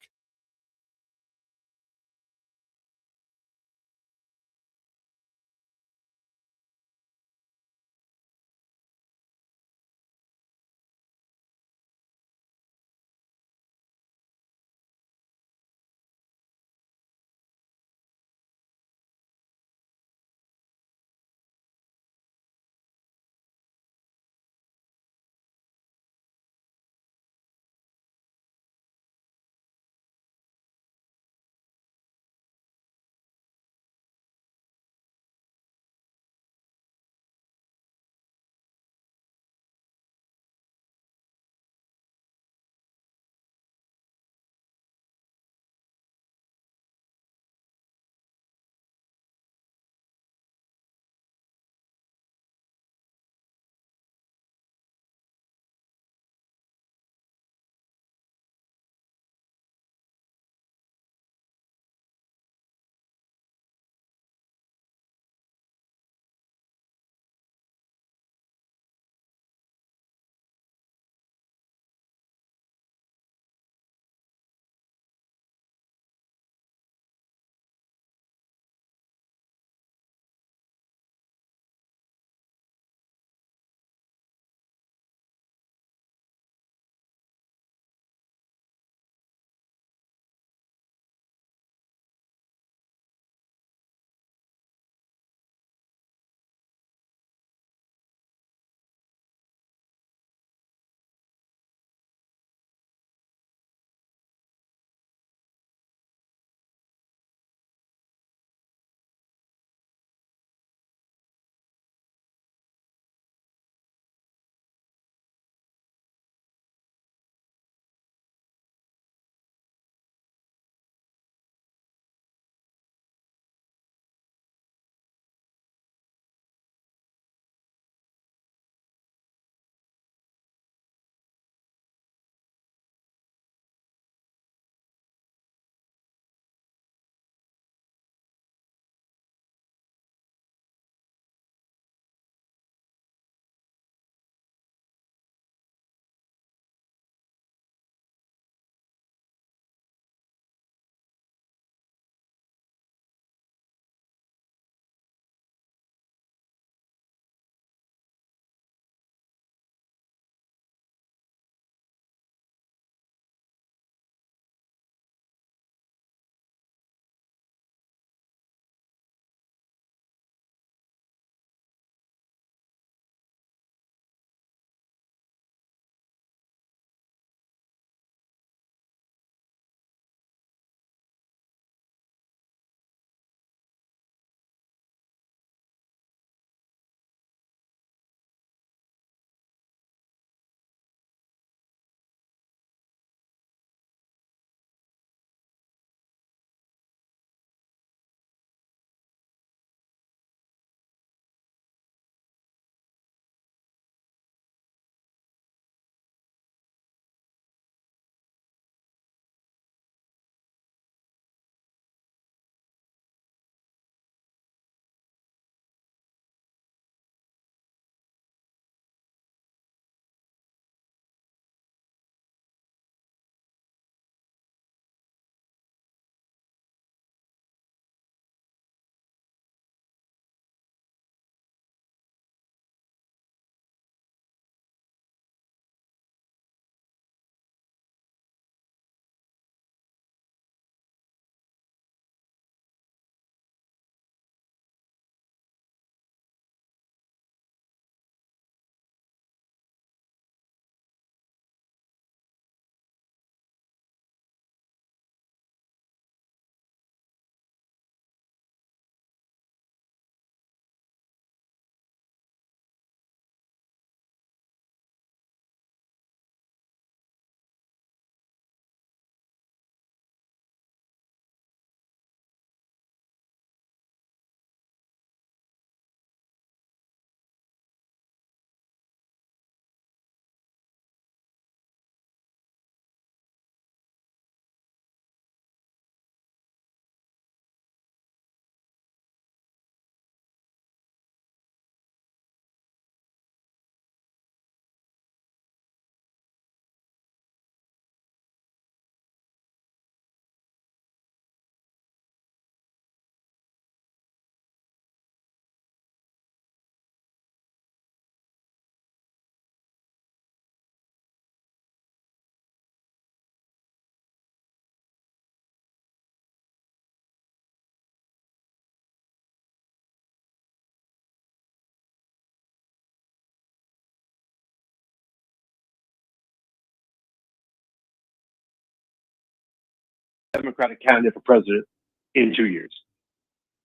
Democratic candidate for president in 2 years.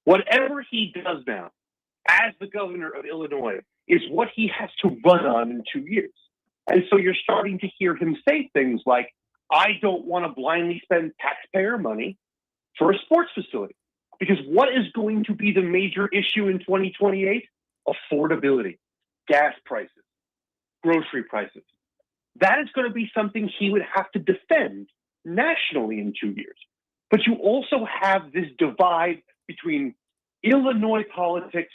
Whatever he does now as the governor of Illinois is what he has to run on in 2 years. And so you're starting to hear him say things like, I don't want to blindly spend taxpayer money for a sports facility. Because what is going to be the major issue in 2028? Affordability, gas prices, grocery prices. That is going to be something he would have to defend nationally in 2 years. But you also have this divide between Illinois politics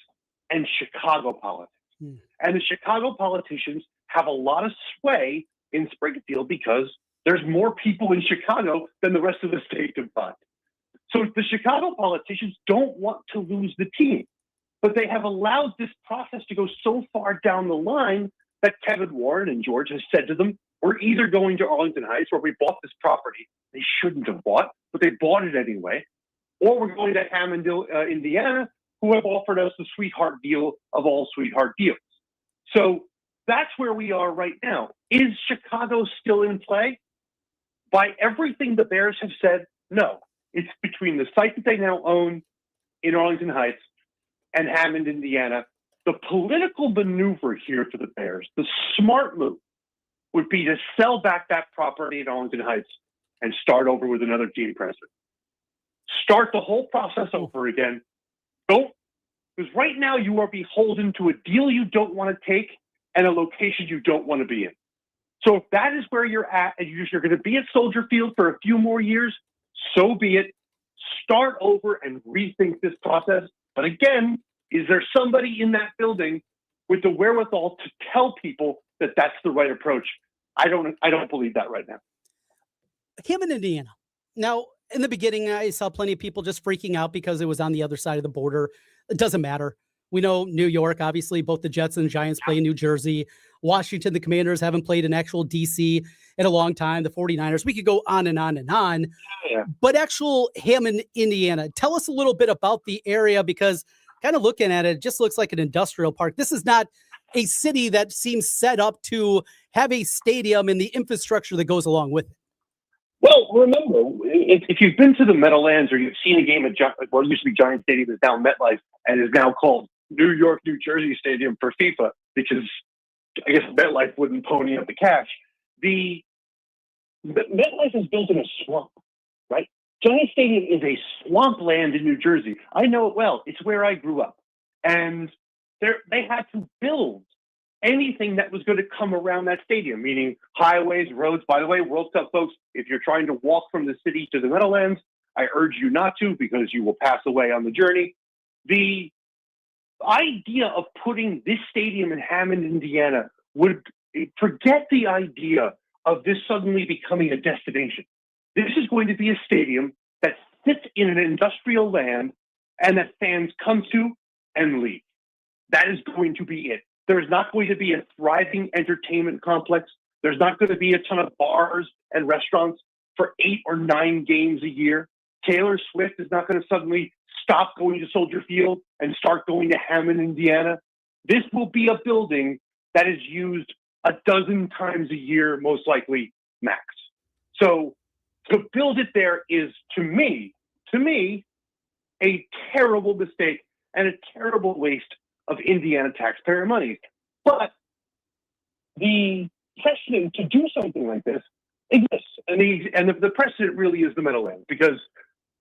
and Chicago politics. And the Chicago politicians have a lot of sway in Springfield because there's more people in Chicago than the rest of the state combined. So the Chicago politicians don't want to lose the team, but they have allowed this process to go so far down the line that Kevin Warren and George has said to them, we're either going to Arlington Heights where we bought this property they shouldn't have bought, but they bought it anyway, or we're going to Hammond, Indiana, who have offered us the sweetheart deal of all sweetheart deals. So that's where we are right now. Is Chicago still in play? By everything the Bears have said, no. It's between the site that they now own in Arlington Heights and Hammond, Indiana. The political maneuver here for the Bears, the smart move, would be to sell back that property in Arlington Heights and start over with another team president. Start the whole process over again. Because right now you are beholden to a deal you don't want to take and a location you don't want to be in. So if that is where you're at and you're going to be at Soldier Field for a few more years, so be it. Start over and rethink this process. But again, is there somebody in that building with the wherewithal to tell people that that's the right approach? I don't believe that right now. Hammond, Indiana. Now, in the beginning, I saw plenty of people just freaking out because it was on the other side of the border. It doesn't matter. We know New York, obviously, both the Jets and the Giants play in New Jersey. Washington, the Commanders haven't played in actual D.C. in a long time. The 49ers, we could go on and on and on. Yeah. But actual Hammond, Indiana, tell us a little bit about the area, because kind of looking at it, it just looks like an industrial park. This is not a city that seems set up to have a stadium and the infrastructure that goes along with it. Well, remember, if you've been to the Meadowlands or you've seen a game at what used to be Giant Stadium is now MetLife and is now called New York, New Jersey Stadium for FIFA, because I guess MetLife wouldn't pony up the cash. The MetLife is built in a swamp, right? Giant Stadium is a swampland in New Jersey. I know it well. It's where I grew up. And they had to build anything that was going to come around that stadium, meaning highways, roads. By the way, World Cup folks, if you're trying to walk from the city to the Meadowlands, I urge you not to, because you will pass away on the journey. The idea of putting this stadium in Hammond, Indiana, would forget the idea of this suddenly becoming a destination. This is going to be a stadium that sits in an industrial land and that fans come to and leave. That is going to be it. There's not going to be a thriving entertainment complex. There's not going to be a ton of bars and restaurants for 8 or 9 games a year. Taylor Swift is not going to suddenly stop going to Soldier Field and start going to Hammond, Indiana. This will be a building that is used a dozen times a year, most likely max. So to build it there is, to me, a terrible mistake and a terrible waste of Indiana taxpayer money. But the precedent to do something like this exists. And the precedent really is the Meadowlands, because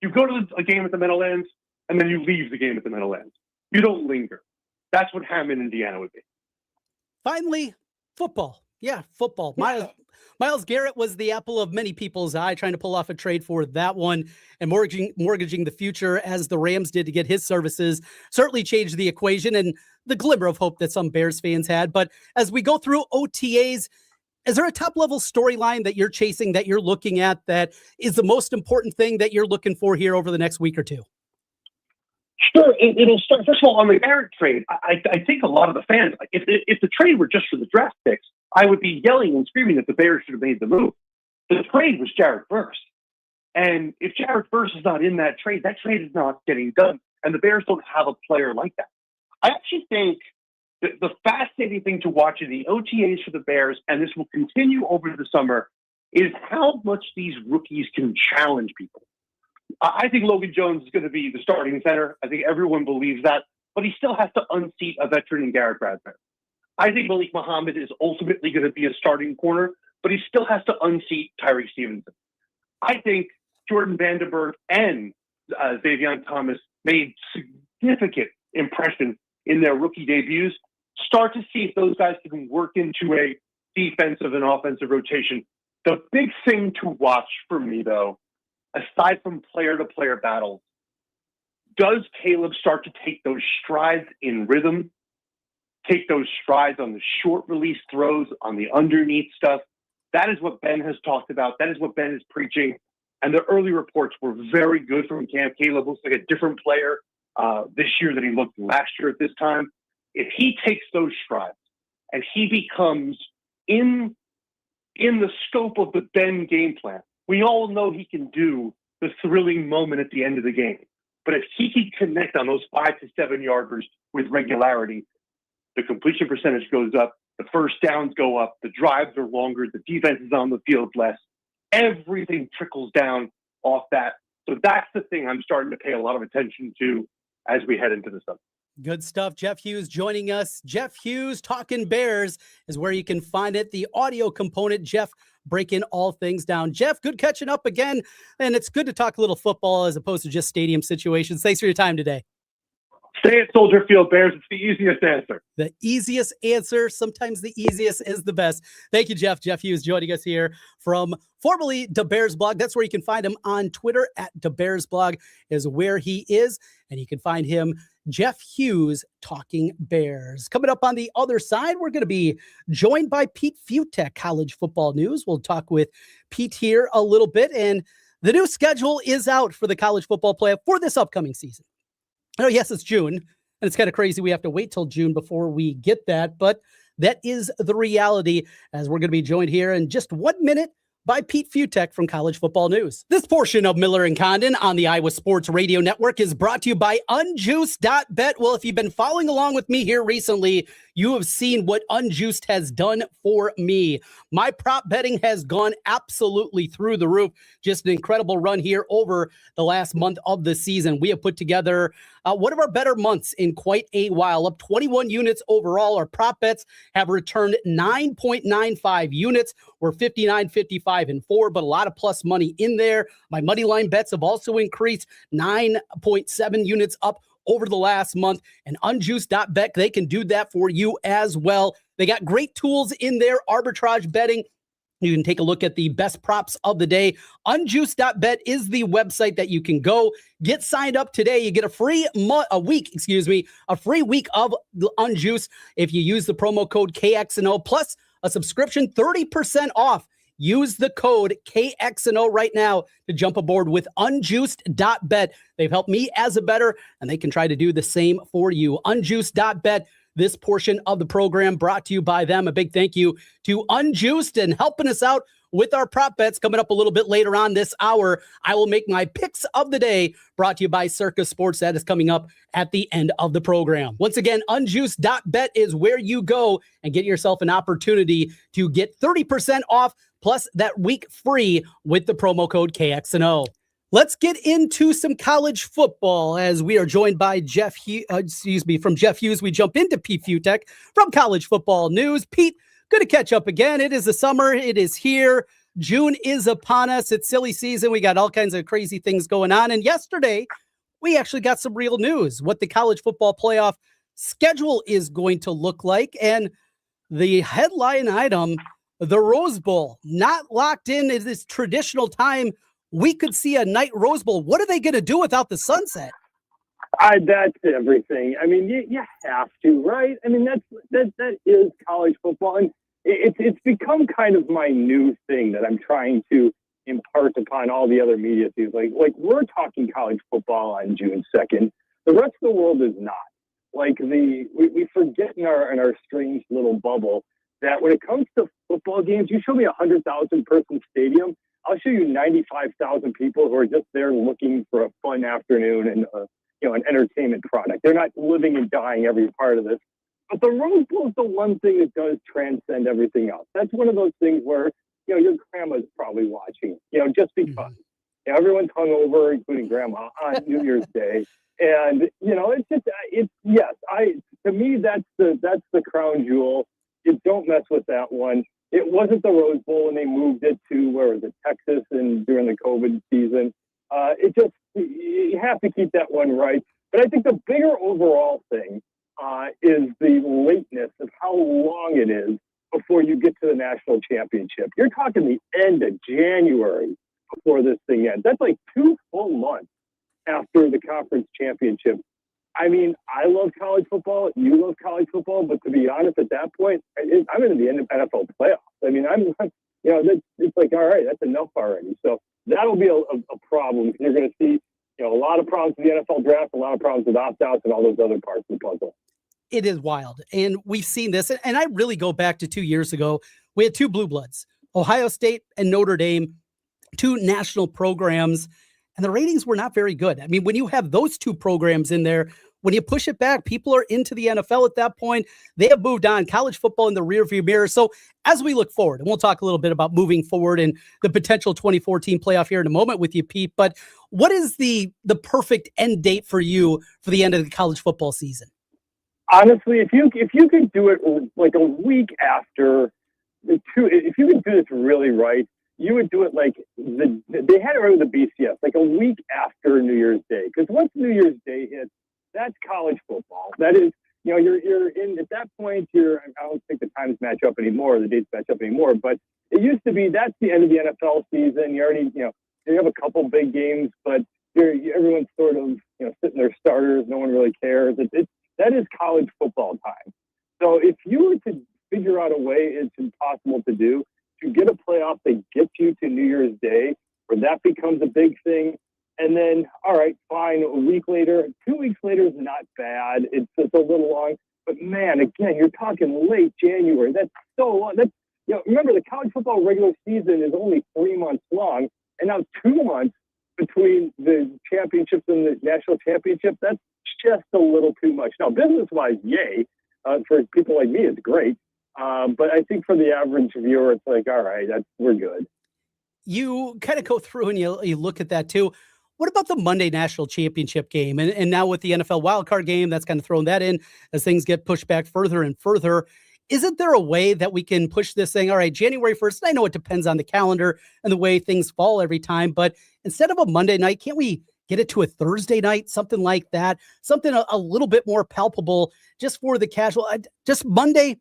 you go to a game at the Meadowlands and then you leave the game at the Meadowlands. You don't linger. That's what Hammond, Indiana would be. Finally, football. Yeah, football. Myles Garrett was the apple of many people's eye, trying to pull off a trade for that one and mortgaging the future, as the Rams did to get his services, certainly changed the equation and the glimmer of hope that some Bears fans had. But as we go through OTAs, is there a top-level storyline that you're chasing, that you're looking at, that is the most important thing that you're looking for here over the next week or two? Sure. It'll start, first of all, on the Garrett trade. I think a lot of the fans, if the trade were just for the draft picks, I would be yelling and screaming that the Bears should have made the move. The trade was Jared Verse. And if Jared Verse is not in that trade is not getting done. And the Bears don't have a player like that. I actually think that the fascinating thing to watch in the OTAs for the Bears, and this will continue over the summer, is how much these rookies can challenge people. I think Logan Jones is going to be the starting center. I think everyone believes that, but he still has to unseat a veteran in Garrett Bradbury. I think Malik Muhammad is ultimately going to be a starting corner, but he still has to unseat Tyree Stevenson. I think Jordan Vandenberg and Xavier Thomas made significant impressions in their rookie debuts. Start to see if those guys can work into a defensive and offensive rotation. The big thing to watch for me, though, aside from player-to-player battles, does Caleb start to take those strides in rhythm, take those strides on the short release throws, on the underneath stuff? That is what Ben has talked about. That is what Ben is preaching. And the early reports were very good from camp. Caleb looks like a different player this year than he looked last year at this time. If he takes those strides and he becomes in the scope of the Ben game plan, we all know he can do the thrilling moment at the end of the game. But if he can connect on those 5 to 7 yarders with regularity, the completion percentage goes up, the first downs go up, the drives are longer, the defense is on the field less. Everything trickles down off that. So that's the thing I'm starting to pay a lot of attention to as we head into the summer. Good stuff. Jeff Hughes joining us. Jeff Hughes Talking Bears is where you can find it. The audio component, Jeff breaking all things down. Jeff, good catching up again. And it's good to talk a little football as opposed to just stadium situations. Thanks for your time today. Stay at Soldier Field, Bears. It's the easiest answer. The easiest answer. Sometimes the easiest is the best. Thank you, Jeff. Jeff Hughes joining us here from formerly The Bears Blog. That's where you can find him on Twitter at The Bears Blog is where he is. And you can find him, Jeff Hughes, Talking Bears. Coming up on the other side, we're going to be joined by Pete Futek, College Football News. We'll talk with Pete here a little bit. And the new schedule is out for the college football playoff for this upcoming season. Oh, yes, it's June, and it's kind of crazy. We have to wait till June before we get that, but that is the reality as we're going to be joined here in just 1 minute by Pete Futek from College Football News. This portion of Miller and Condon on the Iowa Sports Radio Network is brought to you by Unjuiced.bet. Well, if you've been following along with me here recently, you have seen what Unjuiced has done for me. My prop betting has gone absolutely through the roof. Just an incredible run here over the last month of the season. We have put together one of our better months in quite a while, up 21 units overall. Our prop bets have returned 9.95 units. We're 59, 55, and 4, but a lot of plus money in there. My money line bets have also increased 9.7 units up over the last month. And Unjuiced.bet, they can do that for you as well. They got great tools in there, arbitrage betting. You can take a look at the best props of the day. Unjuiced.bet is the website that you can go get signed up today. You get a free week of Unjuiced if you use the promo code KXNO plus a subscription 30% off. Use the code KXNO right now to jump aboard with Unjuiced.bet. They've helped me as a bettor, and they can try to do the same for you. Unjuiced.bet. This portion of the program brought to you by them. A big thank you to Unjuiced and helping us out with our prop bets. Coming up a little bit later on this hour, I will make my picks of the day, brought to you by Circa Sports. That is coming up at the end of the program. Once again, Unjuiced.bet is where you go and get yourself an opportunity to get 30% off plus that week free with the promo code KXNO. Let's get into some college football as we are joined by Jeff from Jeff Hughes. We jump into Pete Futek from College Football News. Pete, good to catch up again. It is the summer. It is here. June is upon us. It's silly season. We got all kinds of crazy things going on. And yesterday, we actually got some real news, what the college football playoff schedule is going to look like. And the headline item, the Rose Bowl, not locked in at this traditional time. We could see a night Rose Bowl. What are they going to do without the sunset? That's everything. I mean, you have to, right? I mean, that is college football, and it's become kind of my new thing that I'm trying to impart upon all the other media things. Like we're talking college football on June 2nd. The rest of the world is not. Like we forget in our strange little bubble that when it comes to football games, you show me 100,000 person stadium, I'll show you 95,000 people who are just there looking for a fun afternoon and an entertainment product. They're not living and dying every part of this. But the Rose Bowl is the one thing that does transcend everything else. That's one of those things where your grandma's probably watching, just because. Everyone's hungover, including Grandma, on New Year's Day. And, it's just, to me, that's the crown jewel. You don't mess with that one. It wasn't the Rose Bowl when they moved it to, where was it, Texas, and during the COVID season. You have to keep that one right. But I think the bigger overall thing is the lateness of how long it is before you get to the national championship. You're talking the end of January before this thing ends. That's like 2 full months after the conference championship. I mean, I love college football. You love college football. But to be honest, at that point, I'm into the end of NFL playoffs. I mean, it's like, all right, that's enough already. So that'll be a problem. You're going to see, a lot of problems with the NFL draft, a lot of problems with opt-outs and all those other parts of the puzzle. It is wild. And we've seen this. And I really go back to 2 years ago. We had 2 blue bloods, Ohio State and Notre Dame, 2 national programs, and the ratings were not very good. I mean, when you have those 2 programs in there, when you push it back, people are into the NFL at that point. They have moved on. College football in the rearview mirror. So as we look forward, and we'll talk a little bit about moving forward and the potential 2014 playoff here in a moment with you, Pete, but what is the perfect end date for you for the end of the college football season? Honestly, if you could do it like a week after if you could do this really right, you would do it like they had it right with the BCS, like a week after New Year's Day. Because once New Year's Day hits, that's college football. That is, you're in at that point. I don't think the times match up anymore, the dates match up anymore. But it used to be that's the end of the NFL season. You already, you have a couple big games, but everyone's sort of, sitting their starters. No one really cares. That is college football time. So if you were to figure out a way, it's impossible to do, to get a playoff that gets you to New Year's Day, where that becomes a big thing. And then, all right, fine, a week later, 2 weeks later is not bad. It's just a little long. But, man, again, you're talking late January. That's so long. Remember, the college football regular season is only 3 months long, and now 2 months between the championships and the national championship, that's just a little too much. Now, business-wise, yay. For people like me, it's great. But I think for the average viewer, it's like, all right, we're good. You kind of go through and you look at that, too. What about the Monday national championship game? And now with the NFL wildcard game, that's kind of thrown that in as things get pushed back further and further. Isn't there a way that we can push this thing? All right, January 1st, I know it depends on the calendar and the way things fall every time, but instead of a Monday night, can't we get it to a Thursday night, something like that, something a little bit more palpable just for the casual? Just Monday,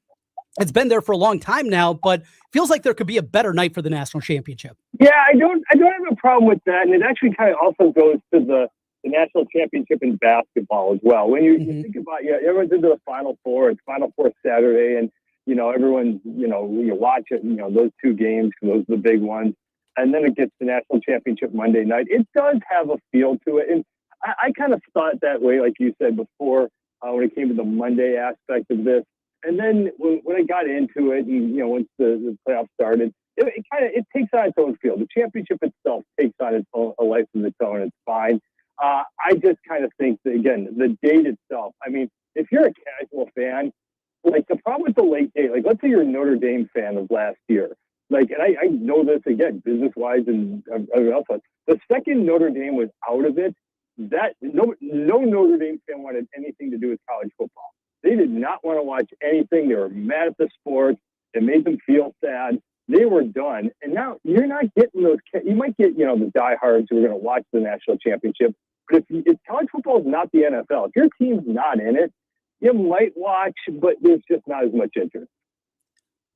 it's been there for a long time now, but feels like there could be a better night for the national championship. Yeah, I don't have a problem with that. And it actually kind of also goes to the national championship in basketball as well. When you think about, everyone's into the Final Four. It's Final Four Saturday, and, everyone, you watch it, those 2 games, those are the big ones. And then it gets the national championship Monday night. It does have a feel to it. And I kind of thought that way, like you said before, when it came to the Monday aspect of this. And then when I got into it, and once the playoffs started, it takes on its own feel. The championship itself takes on its own a life of its own. It's fine. I just kind of think that, again, the date itself. I mean, if you're a casual fan, like the problem with the late date, like let's say you're a Notre Dame fan of last year, like, and I know this again, business wise and everything else. The second Notre Dame was out of it, that no Notre Dame fan wanted anything to do with college football. They did not want to watch anything. They were mad at the sport. It made them feel sad. They were done. And now you're not getting those. You might get, the diehards who are going to watch the national championship. But if college football is not the NFL, if your team's not in it, you might watch, but there's just not as much interest.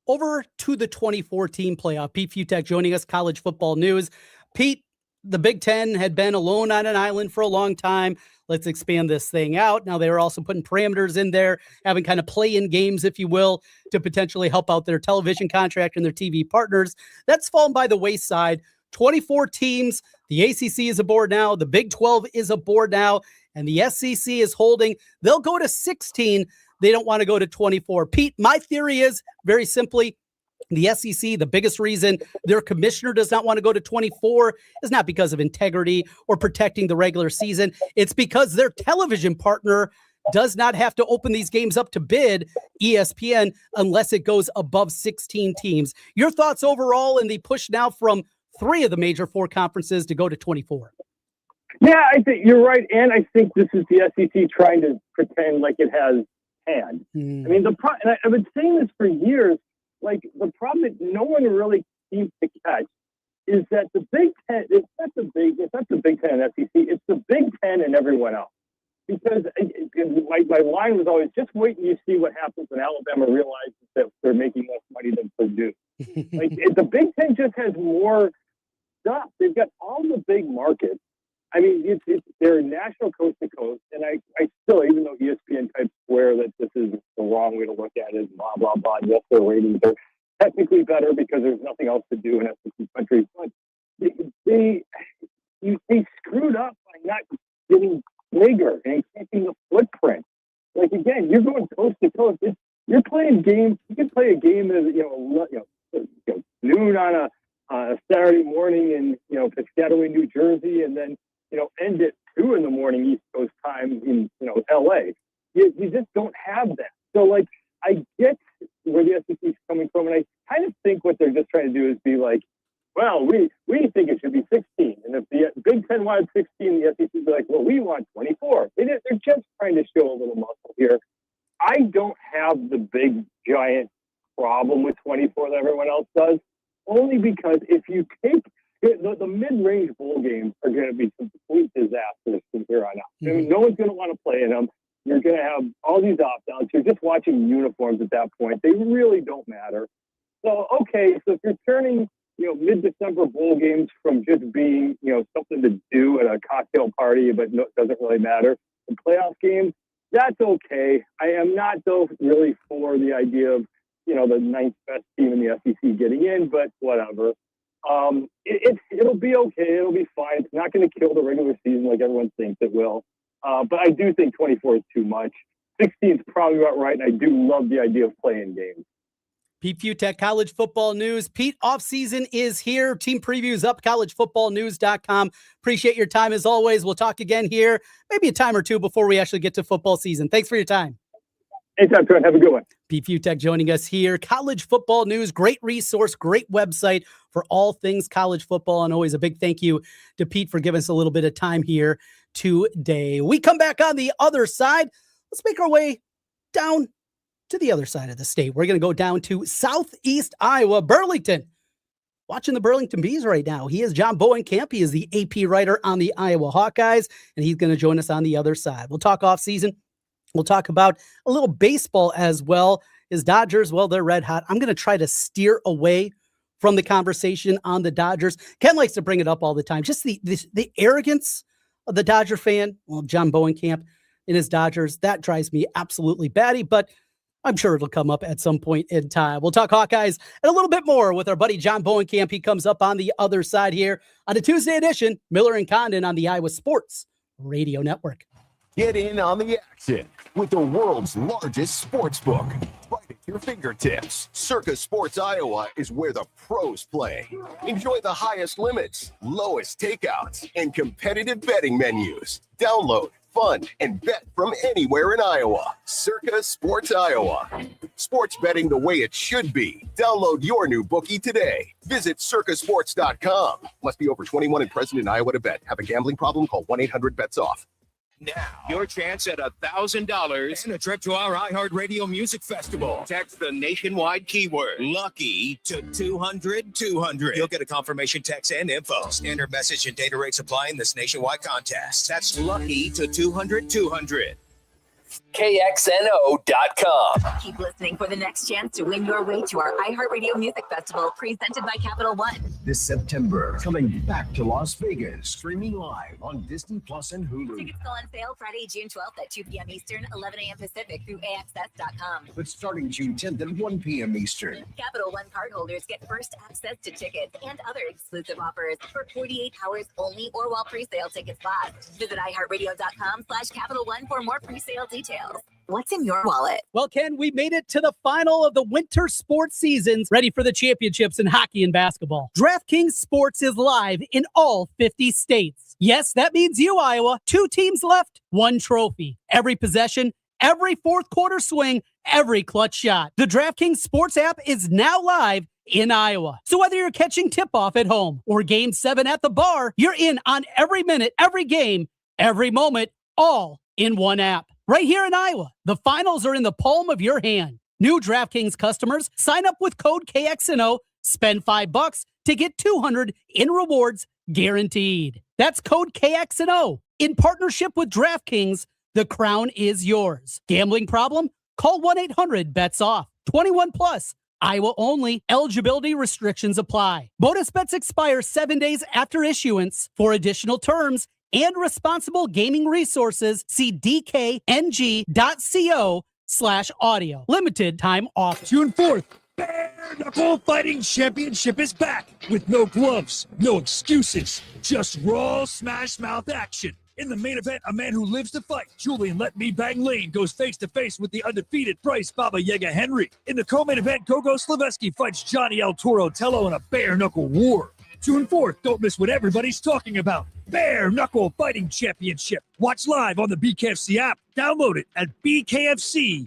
Over to the 2014 playoff. Pete Futek joining us, College Football News. Pete, the Big Ten had been alone on an island for a long time. Let's expand this thing out. Now they were also putting parameters in there, having kind of play-in games, if you will, to potentially help out their television contract and their TV partners. That's fallen by the wayside. 24 teams. The ACC is aboard now. The Big 12 is aboard now. And the SEC is holding. They'll go to 16. They don't want to go to 24. Pete, my theory is very simply, the SEC, the biggest reason their commissioner does not want to go to 24 is not because of integrity or protecting the regular season. It's because their television partner does not have to open these games up to bid, ESPN, unless it goes above 16 teams. Your thoughts overall in the push now from 3 of the major 4 conferences to go to 24. Yeah, I think you're right. And I think this is the SEC trying to pretend like it has hand. I mean, and I've been saying this for years, like the problem that no one really seems to catch is that the Big Ten, it's not the Big Ten and SEC, it's the Big Ten and everyone else. Because my line was always, just wait and you see what happens when Alabama realizes that they're making less money than Purdue. The Big Ten just has more stuff. They've got all the big markets. I mean, they're national coast to coast, and I still, even though ESPN types swear that this is the wrong way to look at it, blah, blah, blah, yes, their ratings are technically better because there's nothing else to do in SEC countries, but they screwed up by not getting bigger and keeping the footprint. Like, again, you're going coast to coast. You're playing games. You can play a game at noon on a Saturday morning in Piscataway, New Jersey, and then end at 2 a.m. East Coast time in LA. You just don't have that. So like, I get where the SEC is coming from, and I kind of think what they're just trying to do is be like, well, we think it should be 16, and if the Big Ten wanted 16, the SEC would be like, well, we want 24. They're just trying to show a little muscle here. I don't have the big giant problem with 24 that everyone else does, only because if you take the mid-range bowl games are going to be complete disasters from here on out. I mean, no one's going to want to play in them. You're going to have all these opt-outs. You're just watching uniforms at that point. They really don't matter. So, okay, so if you're turning, mid-December bowl games from just being, something to do at a cocktail party, but doesn't really matter, the playoff games, that's okay. I am not, though, really for the idea of, the 9th best team in the SEC getting in, but whatever. It'll be okay. It'll be fine. It's not going to kill the regular season like everyone thinks it will. But I do think 24 is too much. 16 is probably about right, and I do love the idea of playing games. Pete Futek, College Football News. Pete, offseason is here. Team previews up, collegefootballnews.com. Appreciate your time as always. We'll talk again here, maybe a time or two before we actually get to football season. Thanks for your time. Anytime, Trent. Have a good one. Pete Futek joining us here. College Football News, great resource, great website for all things college football. And always a big thank you to Pete for giving us a little bit of time here today. We come back on the other side. Let's make our way down to the other side of the state. We're going to go down to Southeast Iowa, Burlington. Watching the Burlington Bees right now. He is John Bowenkamp. He is the AP writer on the Iowa Hawkeyes, and he's going to join us on the other side. We'll talk offseason. We'll talk about a little baseball as well. His Dodgers, well, they're red hot. I'm going to try to steer away from the conversation on the Dodgers. Ken likes to bring it up all the time. Just the arrogance of the Dodger fan. Well, John Bowenkamp and his Dodgers, that drives me absolutely batty, but I'm sure it'll come up at some point in time. We'll talk Hawkeyes and a little bit more with our buddy John Bowenkamp. He comes up on the other side here on a Tuesday edition, Miller and Condon on the Iowa Sports Radio Network. Get in on the action with the world's largest sports book. Right at your fingertips. Circa Sports Iowa is where the pros play. Enjoy the highest limits, lowest takeouts, and competitive betting menus. Download, fund, and bet from anywhere in Iowa. Circa Sports Iowa. Sports betting the way it should be. Download your new bookie today. Visit circasports.com. Must be over 21 and present in Iowa to bet. Have a gambling problem? Call 1-800-BETS-OFF. Now, your chance at $1,000 and a trip to our iHeartRadio Music Festival. Text the nationwide keyword LUCKY to 200-200. You'll get a confirmation text and info. Standard message and data rates apply in this nationwide contest. That's LUCKY to 200-200. KXNO.com. Keep listening for the next chance to win your way to our iHeartRadio Music Festival presented by Capital One. This September, coming back to Las Vegas, streaming live on Disney Plus and Hulu. Tickets go on sale Friday, June 12th at 2 p.m. Eastern, 11 a.m. Pacific through AXS.com. But starting June 10th at 1 p.m. Eastern. Capital One cardholders get first access to tickets and other exclusive offers for 48 hours only or while pre-sale tickets last. Visit iHeartRadio.com/Capital One for more pre-sale details. What's in your wallet? Well, Ken, we made it to the final of the winter sports seasons, ready for the championships in hockey and basketball. DraftKings Sports is live in all 50 states. Yes, that means you, Iowa. 2 teams left, 1 trophy. Every possession, every fourth quarter swing, every clutch shot. The DraftKings Sports app is now live in Iowa. So whether you're catching tip-off at home or Game 7 at the bar, you're in on every minute, every game, every moment, all in one app. Right here in Iowa, the finals are in the palm of your hand. New DraftKings customers, sign up with code KXNO, spend $5 to get $200 in rewards guaranteed. That's code KXNO. In partnership with DraftKings, the crown is yours. Gambling problem? Call 1-800-BETS-OFF. 21 plus. Iowa only. Eligibility restrictions apply. Bonus bets expire 7 days after issuance. For additional terms and responsible gaming resources, see dkng.co/audio. Limited time offer. June 4th, Bare Knuckle Fighting Championship is back with no gloves, no excuses, just raw smash mouth action. In the main event, a man who lives to fight, Julian Let Me Bang Lane, goes face-to-face with the undefeated Bryce Baba Yaga Henry. In the co-main event, Gogo Slaveski fights Johnny El Toro Tello in a bare-knuckle war. June 4th, don't miss what everybody's talking about. Bare Knuckle Fighting Championship. Watch live on the BKFC app. Download it at bkfc.com.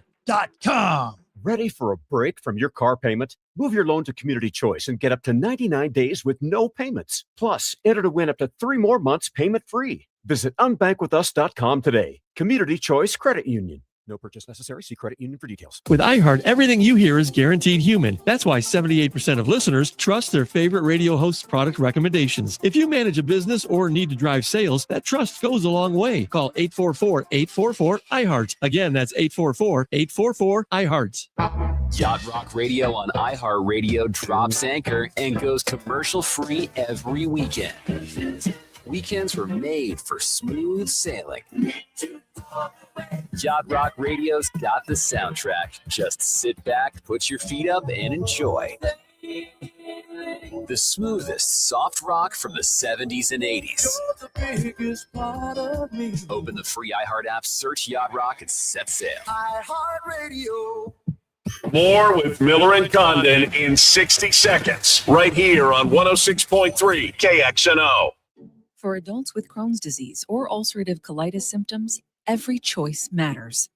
Ready for a break from your car payment? Move your loan to Community Choice and get up to 99 days with no payments. Plus, enter to win up to 3 more months payment-free. Visit unbankwithus.com today. Community Choice Credit Union. No purchase necessary. See credit union for details. With iHeart, everything you hear is guaranteed human. That's why 78% of listeners trust their favorite radio host's product recommendations. If you manage a business or need to drive sales, that trust goes a long way. Call 844-844-iHeart. Again, that's 844-844-iHeart. Yacht Rock Radio on iHeartRadio drops anchor and goes commercial-free every weekend. Weekends were made for smooth sailing. Yacht Rock Radio's got the soundtrack. Just sit back, put your feet up, and enjoy. The smoothest soft rock from the 70s and 80s. Open the free iHeart app, search Yacht Rock, and set sail. iHeartRadio. More with Miller and Condon in 60 seconds, right here on 106.3 KXNO. For adults with Crohn's disease or ulcerative colitis symptoms, every choice matters.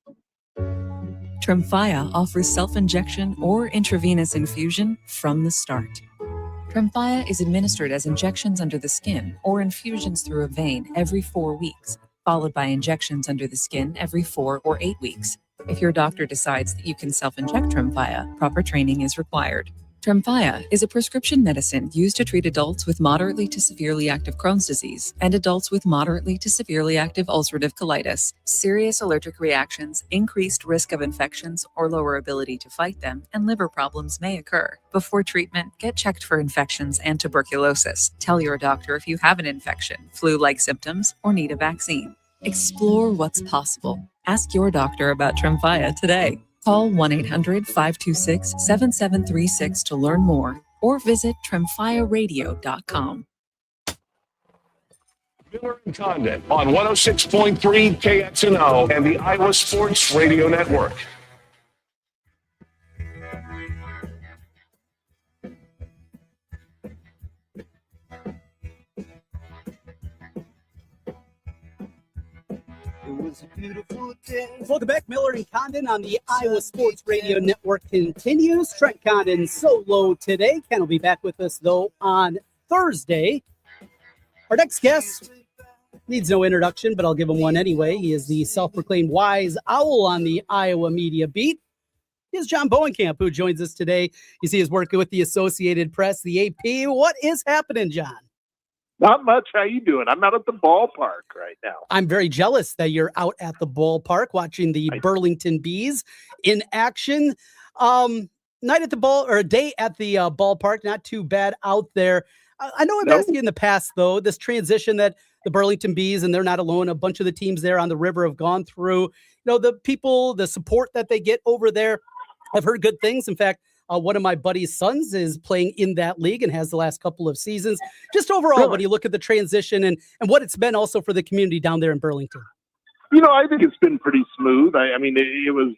Tremfya offers self-injection or intravenous infusion from the start. Tremfya is administered as injections under the skin or infusions through a vein every 4 weeks, followed by injections under the skin every 4 or 8 weeks. If your doctor decides that you can self-inject Tremfya, proper training is required. Tremfya is a prescription medicine used to treat adults with moderately to severely active Crohn's disease and adults with moderately to severely active ulcerative colitis. Serious allergic reactions, increased risk of infections or lower ability to fight them, and liver problems may occur. Before treatment, get checked for infections and tuberculosis. Tell your doctor if you have an infection, flu-like symptoms, or need a vaccine. Explore what's possible. Ask your doctor about Tremfya today. Call 1-800-526-7736 to learn more or visit tremfyaradio.com. Miller and Condon on 106.3 KXNO and the Iowa Sports Radio Network. Welcome back. Miller and Condon on the Iowa Sports Radio Network continues. Trent Condon solo today. Ken will be back with us, though, on Thursday. Our next guest needs no introduction, but I'll give him one anyway. He is the self-proclaimed wise owl on the Iowa media beat. Here's John Bowenkamp, who joins us today. You see, he's working with the Associated Press, the AP. What is happening, John? Not much. How you doing? I'm out at the ballpark right now. I'm very jealous that you're out at the ballpark watching the Burlington Bees in action. Night at the ball, or a day at the ballpark, not too bad out there. I know I've asked you in the past, though, this transition that the Burlington Bees, and they're not alone, a bunch of the teams there on the river have gone through. You know, the people, the support that they get over there, I've heard good things. In fact, one of my buddy's sons is playing in that league and has the last couple of seasons. Just overall, when you look at the transition and what it's been also for the community down there in Burlington. You know, I think it's been pretty smooth. I mean, it was,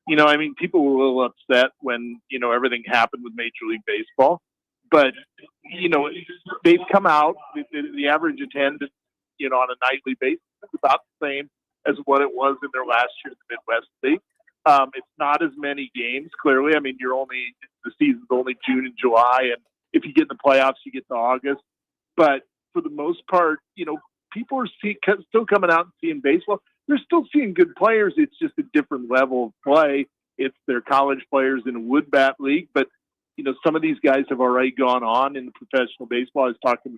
you know, I mean, people were a little upset when, you know, everything happened with Major League Baseball. But, you know, they've come out, the average attendance, you know, on a nightly basis is about the same as what it was in their last year in the Midwest League. It's not as many games, clearly. I mean, the season's only June and July, and if you get in the playoffs, you get to August. But for the most part, people are still coming out and seeing baseball. They're still seeing good players. It's just a different level of play. It's their college players in a wood bat league, but some of these guys have already gone on in the professional baseball. I was talking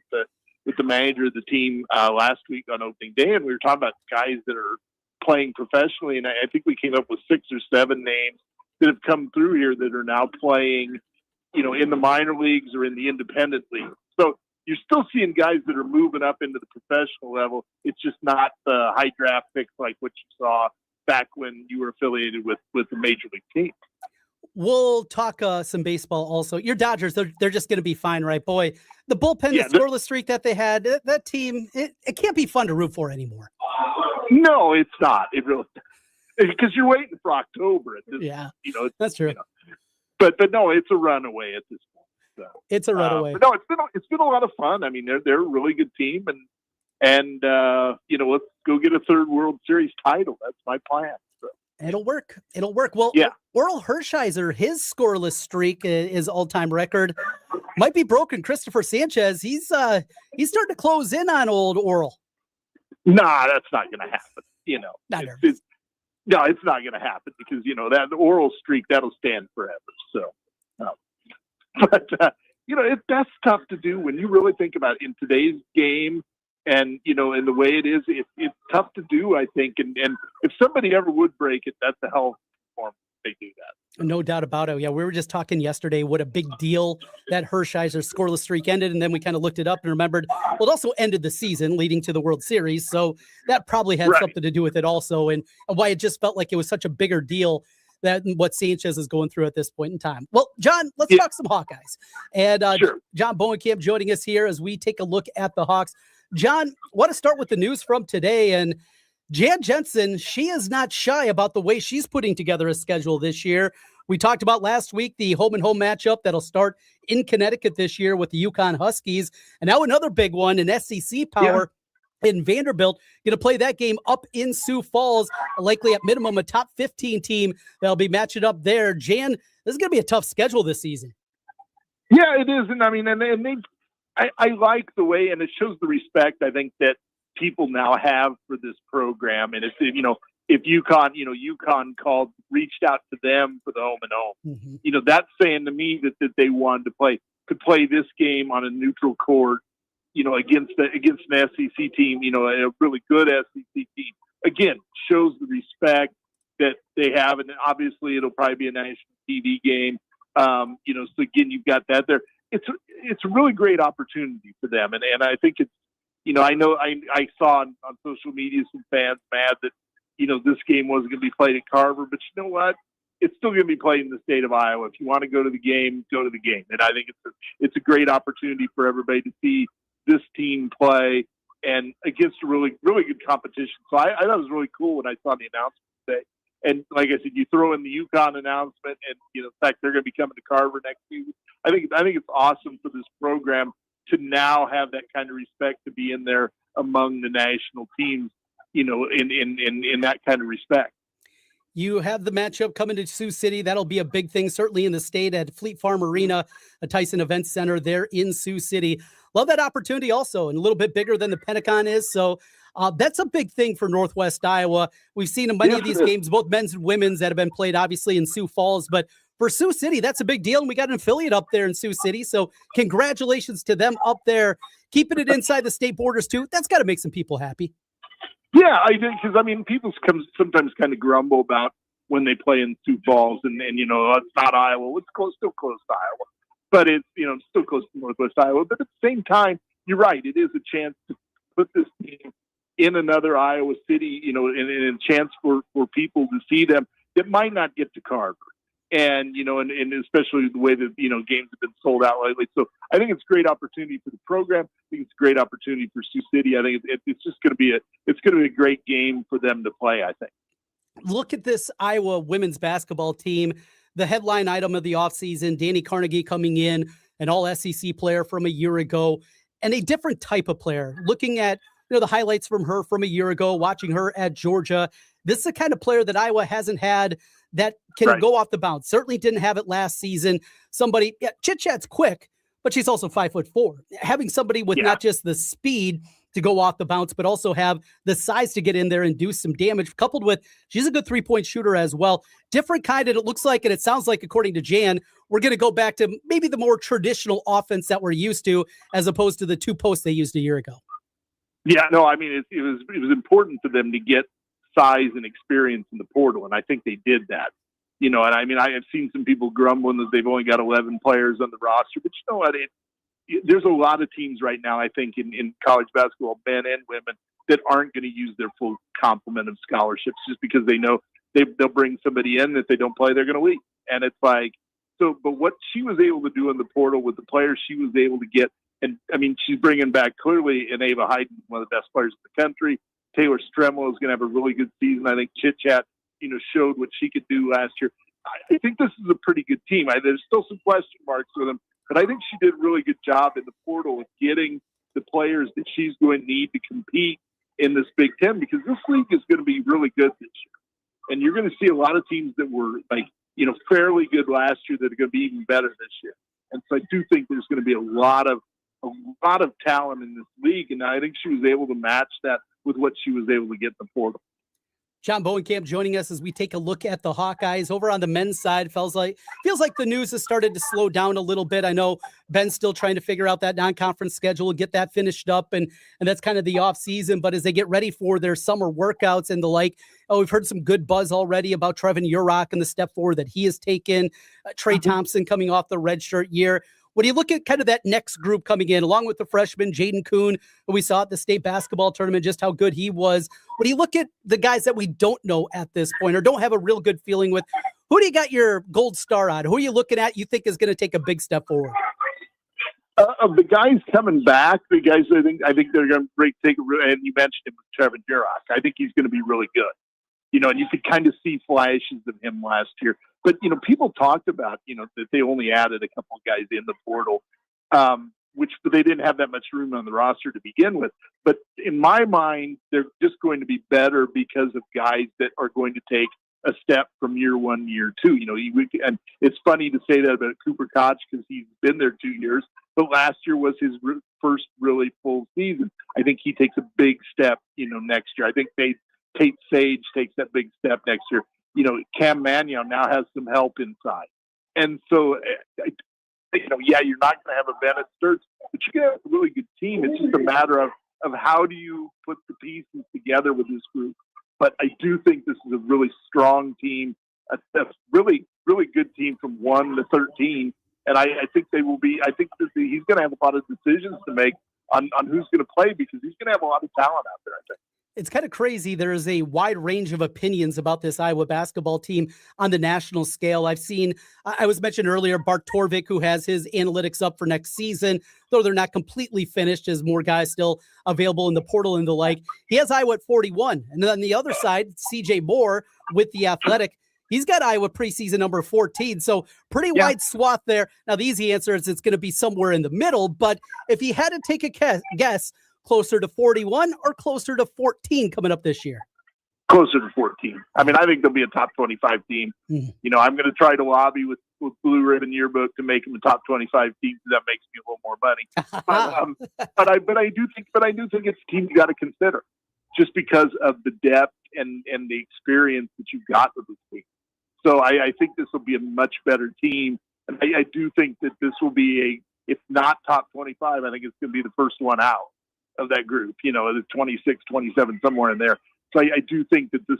with the manager of the team last week on opening day, and we were talking about guys that are playing professionally, and I think we came up with 6 or 7 names that have come through here that are now playing, in the minor leagues or in the independent league. So you're still seeing guys that are moving up into the professional level. It's just not the high draft picks like what you saw back when you were affiliated with the major league team. We'll talk some baseball also. Your Dodgers, they're just going to be fine, right? Boy, the bullpen, the scoreless streak that they had, that team, it can't be fun to root for anymore. No, it's not. It really, because you're waiting for October at this. Yeah, that's true. But no, it's a runaway at this point. So, it's a runaway. But no, it's been a lot of fun. I mean, they're a really good team, and let's go get a third World Series title. That's my plan. So. It'll work. Well, yeah. Oral Hershiser, his scoreless streak is all-time record. Might be broken. Christopher Sanchez, he's starting to close in on old Oral. Nah, that's not going to happen. No, it's not going to happen because that Oral streak that'll stand forever. So, that's tough to do when you really think about it in today's game. And, in the way it is, it's tough to do, I think. And if somebody ever would break it, that's a hell of a form they do that. No doubt about it. Yeah, we were just talking yesterday what a big deal that Hershiser's scoreless streak ended. And then we kind of looked it up and remembered, well, it also ended the season leading to the World Series. So that probably had something to do with it also. And why it just felt like it was such a bigger deal than what Sanchez is going through at this point in time. Well, John, let's talk some Hawkeyes. And John Bowenkamp joining us here as we take a look at the Hawks. John, I want to start with the news from today. And Jan Jensen, she is not shy about the way she's putting together a schedule this year. We talked about last week the home-and-home matchup that'll start in Connecticut this year with the UConn Huskies. And now another big one, an SEC power in Vanderbilt, going to play that game up in Sioux Falls, likely at minimum a top 15 team that'll be matching up there. Jan, this is going to be a tough schedule this season. Yeah, it is. And I mean, I like the way, and it shows the respect I think that people now have for this program. And it's, if UConn reached out to them for the home and home, that's saying to me that they wanted to play this game on a neutral court, against an SEC team, a really good SEC team. Again, shows the respect that they have. And obviously it'll probably be a national TV game. So again, you've got that there. It's a really great opportunity for them. And I think it's, I know I saw on social media some fans mad that, this game wasn't going to be played at Carver, but you know what? It's still going to be played in the state of Iowa. If you want to go to the game, go to the game. And I think it's a great opportunity for everybody to see this team play and against a really, really good competition. So I thought it was really cool when I saw the announcement today. And like I said, you throw in the UConn announcement and, the fact they're going to be coming to Carver next season. I think it's awesome for this program to now have that kind of respect to be in there among the national teams, in that kind of respect. You have the matchup coming to Sioux City. That'll be a big thing, certainly in the state at Fleet Farm Arena, a Tyson Events Center there in Sioux City. Love that opportunity also, and a little bit bigger than the Pentagon is. So that's a big thing for Northwest Iowa. We've seen many of these games, both men's and women's, that have been played obviously in Sioux Falls, but for Sioux City, that's a big deal. And we got an affiliate up there in Sioux City. So congratulations to them up there, keeping it inside the state borders too. That's got to make some people happy. Yeah, I think, because people sometimes kind of grumble about when they play in Sioux Falls, and it's not Iowa. It's still close to Iowa, but it's still close to Northwest Iowa. But at the same time, you're right. It is a chance to put this team in another Iowa city, and a chance for people to see them that might not get to Carver. And, and especially the way that, games have been sold out lately. So I think it's a great opportunity for the program. I think it's a great opportunity for Sioux City. I think it's just going to be a great game for them to play, I think. Look at this Iowa women's basketball team. The headline item of the offseason, Danny Carnegie coming in, an all SEC player from a year ago, and a different type of player. Looking at, the highlights from her from a year ago, watching her at Georgia, This is the kind of player that Iowa hasn't had that can go off the bounce. Certainly didn't have it last season. Somebody, Chit Chat's quick, but she's also 5'4". Having somebody with not just the speed to go off the bounce, but also have the size to get in there and do some damage, coupled with she's a good 3-point shooter as well. Different kind, and it looks like, and it sounds like, according to Jan, we're going to go back to maybe the more traditional offense that we're used to, as opposed to the 2 posts they used a year ago. Yeah, no, I mean, it was important for them to get size and experience in the portal, and I think they did that. And I mean, I have seen some people grumbling that they've only got 11 players on the roster, but you know what? There's a lot of teams right now, I think, in college basketball, men and women, that aren't going to use their full complement of scholarships just because they know they'll bring somebody in. If they don't play, they're going to leave. And it's like, so, but what she was able to do in the portal with the players she was able to get, and I mean, she's bringing back clearly an Ava Hayden, one of the best players in the country. Taylor Stremel is going to have a really good season. I think Chit Chat, showed what she could do last year. I think this is a pretty good team. There's still some question marks with them, but I think she did a really good job in the portal of getting the players that she's going to need to compete in this Big Ten, because this league is going to be really good this year. And you're going to see a lot of teams that were fairly good last year that are going to be even better this year. And so I do think there's going to be a lot of talent in this league. And I think she was able to match that with what she was able to get in the portal. John Bowenkamp joining us as we take a look at the Hawkeyes. Over on the men's side, feels like the news has started to slow down a little bit. I know Ben's still trying to figure out that non-conference schedule, get that finished up, and that's kind of the off season. But as they get ready for their summer workouts and the like, we've heard some good buzz already about Trevin Urach and the step forward that he has taken. Trey Thompson coming off the redshirt year. When you look at kind of that next group coming in, along with the freshman, Jaden Kuhn, who we saw at the state basketball tournament, just how good he was. When you look at the guys that we don't know at this point or don't have a real good feeling with, who do you got your gold star on? Who are you looking at you think is going to take a big step forward? Of the guys coming back, the guys I think they're going to take and you mentioned him with Trevin Urach. I think he's going to be really good. And you could kind of see flashes of him last year. But, people talked about, that they only added a couple of guys in the portal, but they didn't have that much room on the roster to begin with. But in my mind, they're just going to be better because of guys that are going to take a step from year one, year two. And it's funny to say that about Cooper Koch because he's been there 2 years, but last year was his first really full season. I think he takes a big step, next year. I think Tate Sage takes that big step next year. Cam Mannion now has some help inside. And so, you're not going to have a Bennett Sturts, but you can have a really good team. It's just a matter of how do you put the pieces together with this group. But I do think this is a really strong team, a really, really good team from 1 to 13. And I think they will be, I think that he's going to have a lot of decisions to make on who's going to play because he's going to have a lot of talent out there, I think. It's kind of crazy. There is a wide range of opinions about this Iowa basketball team on the national scale. I've seen, I was mentioned earlier, Bart Torvik, who has his analytics up for next season, though they're not completely finished as more guys still available in the portal and the like. He has Iowa at 41. And then on the other side, CJ Moore with the Athletic, he's got Iowa preseason number 14. So pretty wide swath there. Now, the easy answer is it's going to be somewhere in the middle. But if you had to take a guess, closer to 41 or closer to 14 coming up this year? Closer to 14. I mean, I think they'll be a top 25 team. I'm going to try to lobby with Blue Ribbon Yearbook to make them a top 25 team. That makes me a little more money. But I do think it's a team you got to consider just because of the depth and the experience that you've got with this team. So I think this will be a much better team. And I do think that this will be if not top 25, I think it's going to be the first one out of that group, the 26, 27, somewhere in there. So I do think that this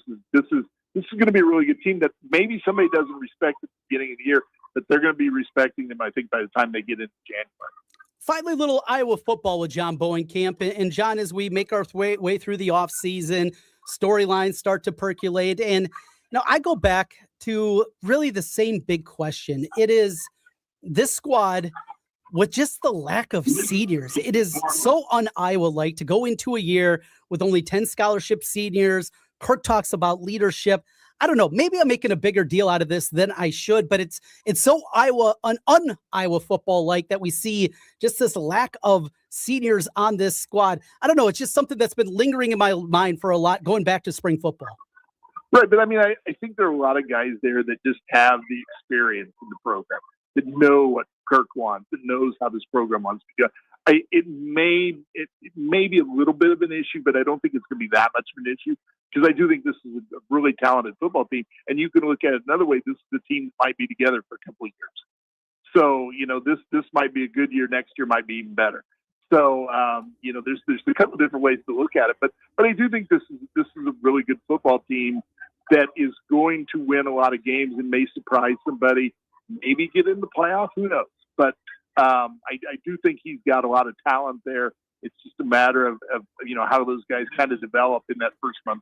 is going to be a really good team that maybe somebody doesn't respect at the beginning of the year, but they're going to be respecting them, I think, by the time they get into January. Finally, little Iowa football with John Bowenkamp. And John, as we make our way through the offseason, storylines start to percolate. And now I go back to really the same big question. It is this squad with just the lack of seniors. It is so un-Iowa-like to go into a year with only 10 scholarship seniors. Kirk talks about leadership. I don't know. Maybe I'm making a bigger deal out of this than I should, but it's so un-Iowa football-like that we see just this lack of seniors on this squad. I don't know. It's just something that's been lingering in my mind for a lot, going back to spring football. Right, but I mean, I think there are a lot of guys there that just have the experience in the program, that know what Kirk wants, that knows how this program wants to go. It may be a little bit of an issue, but I don't think it's going to be that much of an issue, because I do think this is a really talented football team. And you can look at it another way. This is the team that might be together for a couple of years. So, this might be a good year. Next year might be even better. So, there's a couple of different ways to look at it. But I do think this is a really good football team that is going to win a lot of games and may surprise somebody, maybe get in the playoff. Who knows? But I do think he's got a lot of talent there. It's just a matter of how those guys kind of develop in that first month.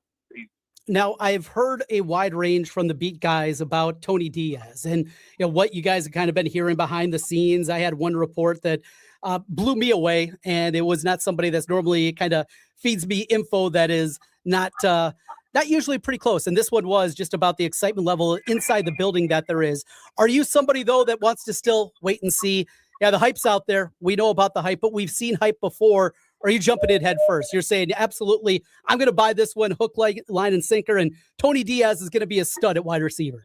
Now, I've heard a wide range from the beat guys about Tony Diaz and what you guys have kind of been hearing behind the scenes. I had one report that blew me away, and it was not somebody that's normally kind of feeds me info that is not usually pretty close. And this one was just about the excitement level inside the building that there is. Are you somebody, though, that wants to still wait and see? Yeah, the hype's out there. We know about the hype, but we've seen hype before. Or are you jumping in head first? You're saying, absolutely, I'm going to buy this one hook, line, and sinker, and Tony Diaz is going to be a stud at wide receiver.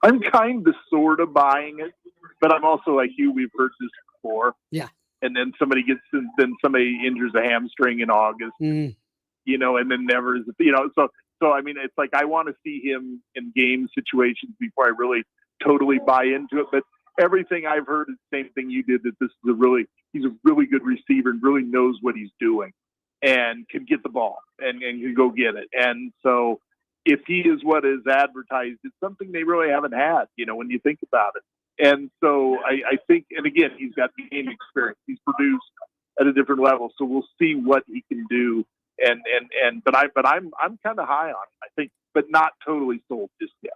I'm kind of sort of buying it, but I'm also like you. We've heard this before. Yeah. And then somebody injures a hamstring in August, and then never is, So, I mean, it's like I want to see him in game situations before I really totally buy into it. But everything I've heard is the same thing you did, that this is he's a really good receiver and really knows what he's doing and can get the ball and can go get it. And so if he is what is advertised, it's something they really haven't had, when you think about it. And so I think, and again, he's got the game experience. He's produced at a different level. So we'll see what he can do. But I'm kind of high on it, I think, but not totally sold just yet.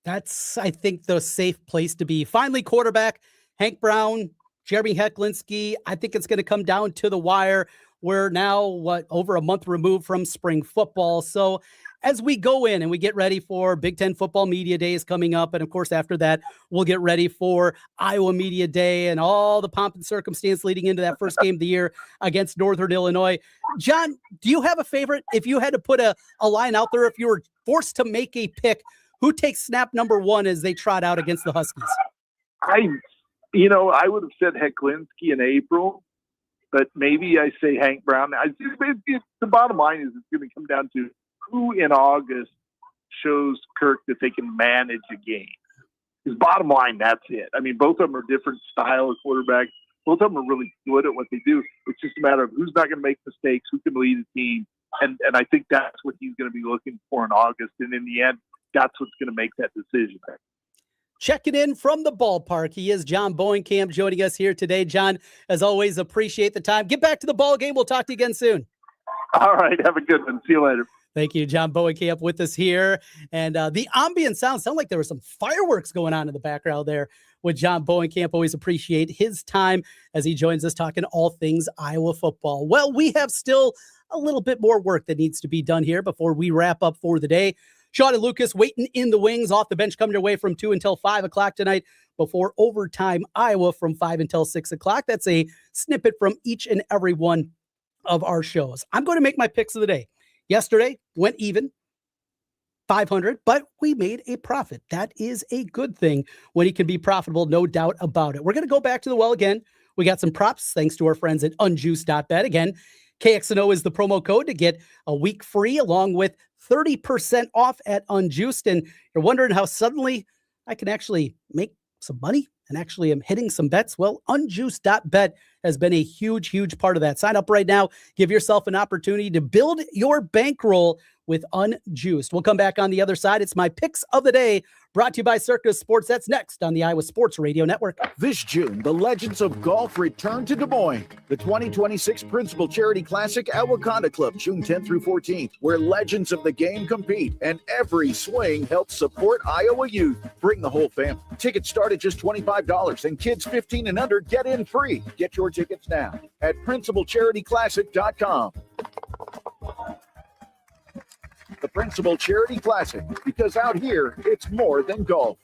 That's, I think, the safe place to be. Finally, quarterback, Hank Brown, Jeremy Hecklinski. I think it's going to come down to the wire. We're now, over a month removed from spring football. So as we go in and we get ready for Big Ten football media days coming up, and of course, after that, we'll get ready for Iowa media day and all the pomp and circumstance leading into that first game of the year against Northern Illinois. John, do you have a favorite? If you had to put a line out there, if you were forced to make a pick, who takes snap number one as they trot out against the Huskies? I would have said Hecklinski in April, but maybe I say Hank Brown. The bottom line is it's going to come down to who in August shows Kirk that they can manage a game. Because bottom line, that's it. I mean, both of them are different style of quarterbacks. Both of them are really good at what they do. It's just a matter of who's not going to make mistakes, who can lead a team. And I think that's what he's going to be looking for in August. And in the end, that's what's going to make that decision. Checking in from the ballpark, he is John Bowenkamp joining us here today. John, as always, appreciate the time. Get back to the ball game. We'll talk to you again soon. All right. Have a good one. See you later. Thank you, John Bowenkamp, with us here. And the ambient sound like there was some fireworks going on in the background there with John Bowenkamp. Always appreciate his time as he joins us talking all things Iowa football. Well, we have still a little bit more work that needs to be done here before we wrap up for the day. Sean and Lucas waiting in the wings, off the bench, coming your way from 2 until 5 o'clock tonight before overtime Iowa from 5 until 6 o'clock. That's a snippet from each and every one of our shows. I'm going to make my picks of the day. Yesterday went even, 500, but we made a profit. That is a good thing when you can be profitable, no doubt about it. We're going to go back to the well again. We got some props thanks to our friends at unjuiced.bet. Again, KXNO is the promo code to get a week free along with 30% off at Unjuiced. And you're wondering how suddenly I can actually make some money and actually am hitting some bets. Well, unjuiced.bet has been a huge, huge part of that. Sign up right now. Give yourself an opportunity to build your bankroll with Unjuiced. We'll come back on the other side. It's my picks of the day, brought to you by Circus Sports. That's next on the Iowa Sports Radio Network. This June, the Legends of Golf return to Des Moines. The 2026 Principal Charity Classic at Wakanda Club, June 10th through 14th, where legends of the game compete and every swing helps support Iowa youth. Bring the whole family. Tickets start at just $25 and kids 15 and under get in free. Get your tickets now at principalcharityclassic.com. The Principal Charity Classic, because out here, it's more than golf.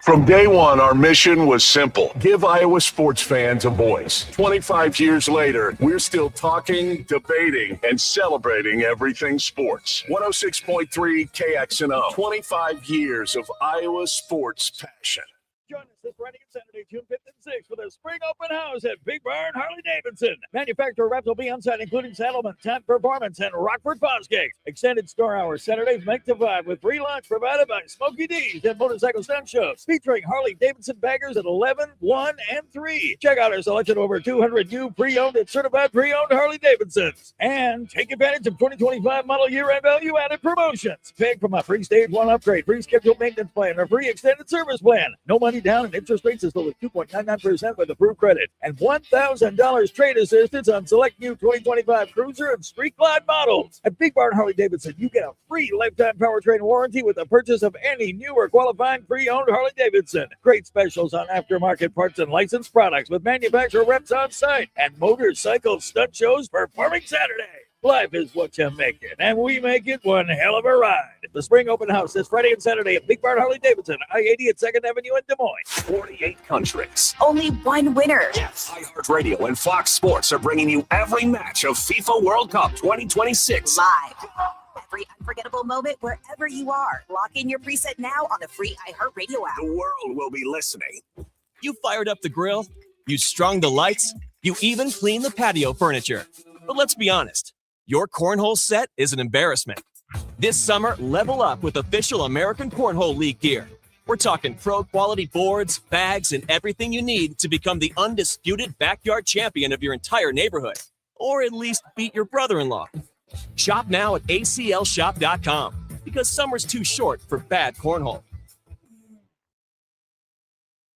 From day one, our mission was simple. Give Iowa sports fans a voice. 25 years later, we're still talking, debating, and celebrating everything sports. 106.3 KXNO. 25 years of Iowa sports passion. Join us this Friday and Saturday, June 5th and 6th for the Spring Open House at Big Barn Harley-Davidson. Manufacturer reps will be on site, including Saddleman, Temp Performance, and Rockford Fosgate. Extended store hours, Saturdays, make to 5, with free lunch provided by Smokey D's and motorcycle stunt shows, featuring Harley-Davidson baggers at 11, 1, and 3. Check out our selection of over 200 new pre-owned and certified pre-owned Harley-Davidsons. And take advantage of 2025 model year and value-added promotions. Pick from a free Stage 1 upgrade, free scheduled maintenance plan, or free extended service plan. No money down and interest rates as low as 2.99% with approved credit, and $1,000 trade assistance on select new 2025 Cruiser and Street Glide models. At Big Barn Harley-Davidson, you get a free lifetime powertrain warranty with the purchase of any new or qualifying pre-owned Harley-Davidson. Great specials on aftermarket parts and licensed products with manufacturer reps on site, and motorcycle stunt shows performing Saturday. Life is what you make it, and we make it one hell of a ride. The Spring Open House this Friday and Saturday at Big Barn Harley-Davidson, I-80 at 2nd Avenue in Des Moines. 48 countries. Only one winner. Yes. iHeartRadio and Fox Sports are bringing you every match of FIFA World Cup 2026. Live. Every unforgettable moment wherever you are. Lock in your preset now on the free iHeartRadio app. The world will be listening. You fired up the grill, you strung the lights, you even cleaned the patio furniture. But let's be honest. Your cornhole set is an embarrassment. This summer, level up with official American Cornhole League gear. We're talking pro-quality boards, bags, and everything you need to become the undisputed backyard champion of your entire neighborhood. Or at least beat your brother-in-law. Shop now at aclshop.com because summer's too short for bad cornhole.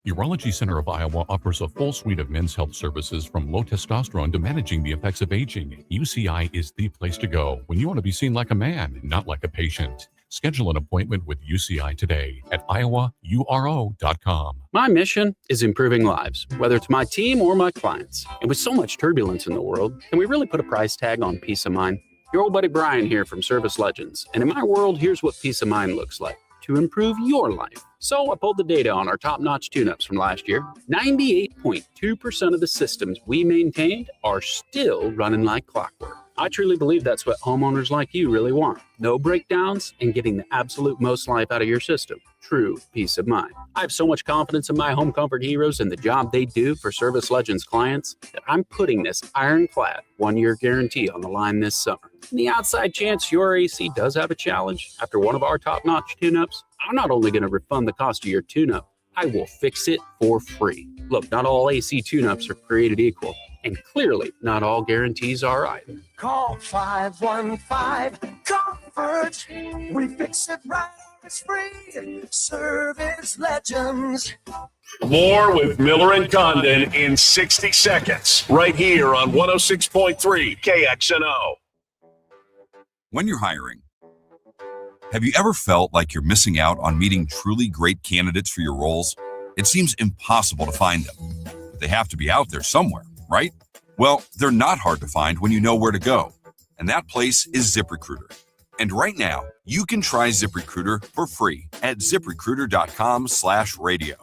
Urology Center of Iowa offers a full suite of men's health services from low testosterone to managing the effects of aging. UCI is the place to go when you want to be seen like a man, not like a patient. Schedule an appointment with UCI today at iowauro.com. My mission is improving lives, whether it's my team or my clients. And with so much turbulence in the world, can we really put a price tag on peace of mind? Your old buddy Brian here from Service Legends. And in my world, here's what peace of mind looks like to improve your life. So I pulled the data on our top-notch tune-ups from last year. 98.2% of the systems we maintained are still running like clockwork. I truly believe that's what homeowners like you really want. No breakdowns and getting the absolute most life out of your system. True peace of mind. I have so much confidence in my home comfort heroes and the job they do for Service Legends clients that I'm putting this ironclad 1-year guarantee on the line this summer. In the outside chance your AC does have a challenge after one of our top-notch tune-ups, I'm not only going to refund the cost of your tune-up, I will fix it for free. Look, not all AC tune-ups are created equal, and clearly not all guarantees are either. Call 515-COMFORT. We fix it right. It's free. Service Legends. More with Miller and Condon in 60 seconds, right here on 106.3 KXNO. When you're hiring, have you ever felt like you're missing out on meeting truly great candidates for your roles? It seems impossible to find them. They have to be out there somewhere, right? Well, they're not hard to find when you know where to go. And that place is ZipRecruiter. And right now, you can try ZipRecruiter for free at ZipRecruiter.com/radio.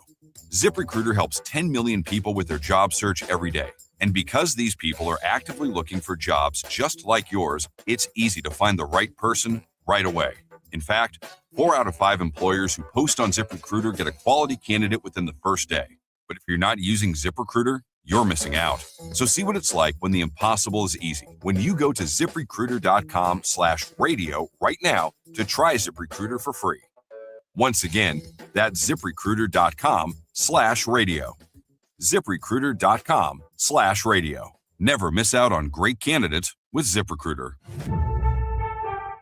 ZipRecruiter helps 10 million people with their job search every day. And because these people are actively looking for jobs just like yours, it's easy to find the right person right away. In fact, 4 out of 5 employers who post on ZipRecruiter get a quality candidate within the first day. But if you're not using ZipRecruiter, you're missing out. So see what it's like when the impossible is easy. When you go to ZipRecruiter.com/radio right now to try ZipRecruiter for free. Once again, that's ZipRecruiter.com/radio. ZipRecruiter.com/radio. Never miss out on great candidates with ZipRecruiter.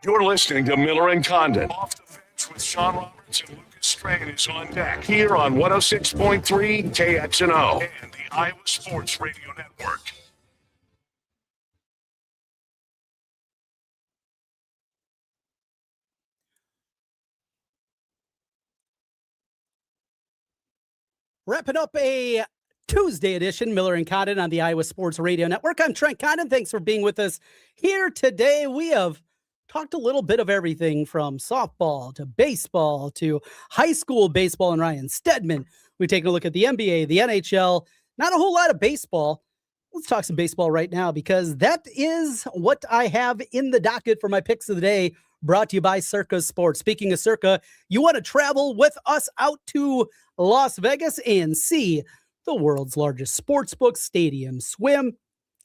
You're listening to Miller and Condon. Off the Fence with Sean Roberts and Lucas Strain is on deck here on 106.3 KXNO and the Iowa Sports Radio Network. Wrapping up a Tuesday edition, Miller and Condon on the Iowa Sports Radio Network. I'm Trent Condon. Thanks for being with us here today. We have talked a little bit of everything from softball to baseball to high school baseball and Ryan Stedman. We've taken a look at the NBA, the NHL, not a whole lot of baseball. Let's talk some baseball right now because that is what I have in the docket for my picks of the day, brought to you by Circa Sports. Speaking of Circa, you want to travel with us out to Las Vegas and see the world's largest sportsbook, stadium, swim,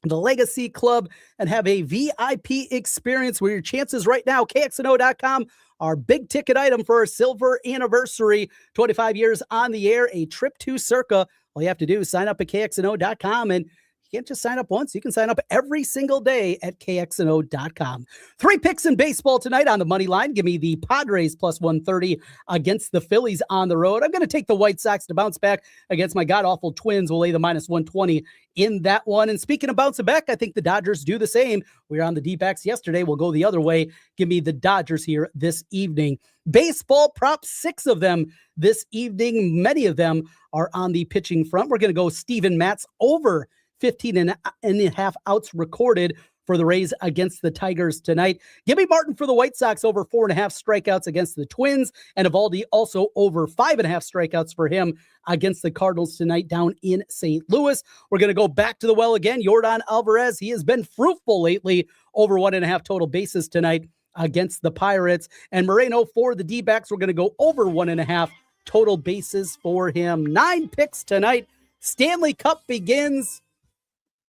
the Legacy Club, and have a VIP experience where your chances right now, KXNO.com, our big ticket item for our silver anniversary, 25 years on the air, a trip to Circa. All you have to do is sign up at KXNO.com, and you can't just sign up once. You can sign up every single day at KXNO.com. 3 picks in baseball tonight on the money line. Give me the Padres plus 130 against the Phillies on the road. I'm going to take the White Sox to bounce back against my god-awful Twins. We'll lay the minus 120 in that one. And speaking of bouncing back, I think the Dodgers do the same. We were on the D-backs yesterday. We'll go the other way. Give me the Dodgers here this evening. Baseball props, 6 of them this evening. Many of them are on the pitching front. We're going to go Steven Matz over 15 and a half outs recorded for the Rays against the Tigers tonight. Gibby Martin for the White Sox over 4.5 strikeouts against the Twins, and Evaldi also over 5.5 strikeouts for him against the Cardinals tonight down in St. Louis. We're going to go back to the well again. Yordan Alvarez, he has been fruitful lately, over 1.5 total bases tonight against the Pirates. And Moreno for the D-backs, we're going to go over 1.5 total bases for him. 9 picks tonight. Stanley Cup begins.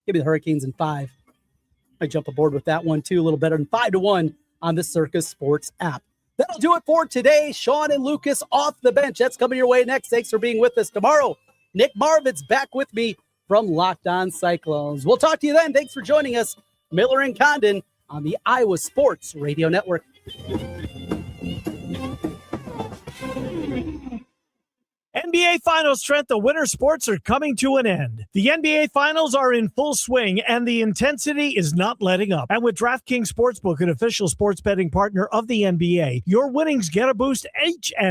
Give me the Hurricanes in 5. I jump aboard with that one too, a little better than 5-1 on the Circus Sports app. That'll do it for today. Sean and Lucas off the bench. That's coming your way next. Thanks for being with us tomorrow. Nick Marovets back with me from Locked On Cyclones. We'll talk to you then. Thanks for joining us. Miller and Condon on the Iowa Sports Radio Network. NBA Finals, Trent, the winter sports are coming to an end. The NBA Finals are in full swing, and the intensity is not letting up. And with DraftKings Sportsbook, an official sports betting partner of the NBA, your winnings get a boost each and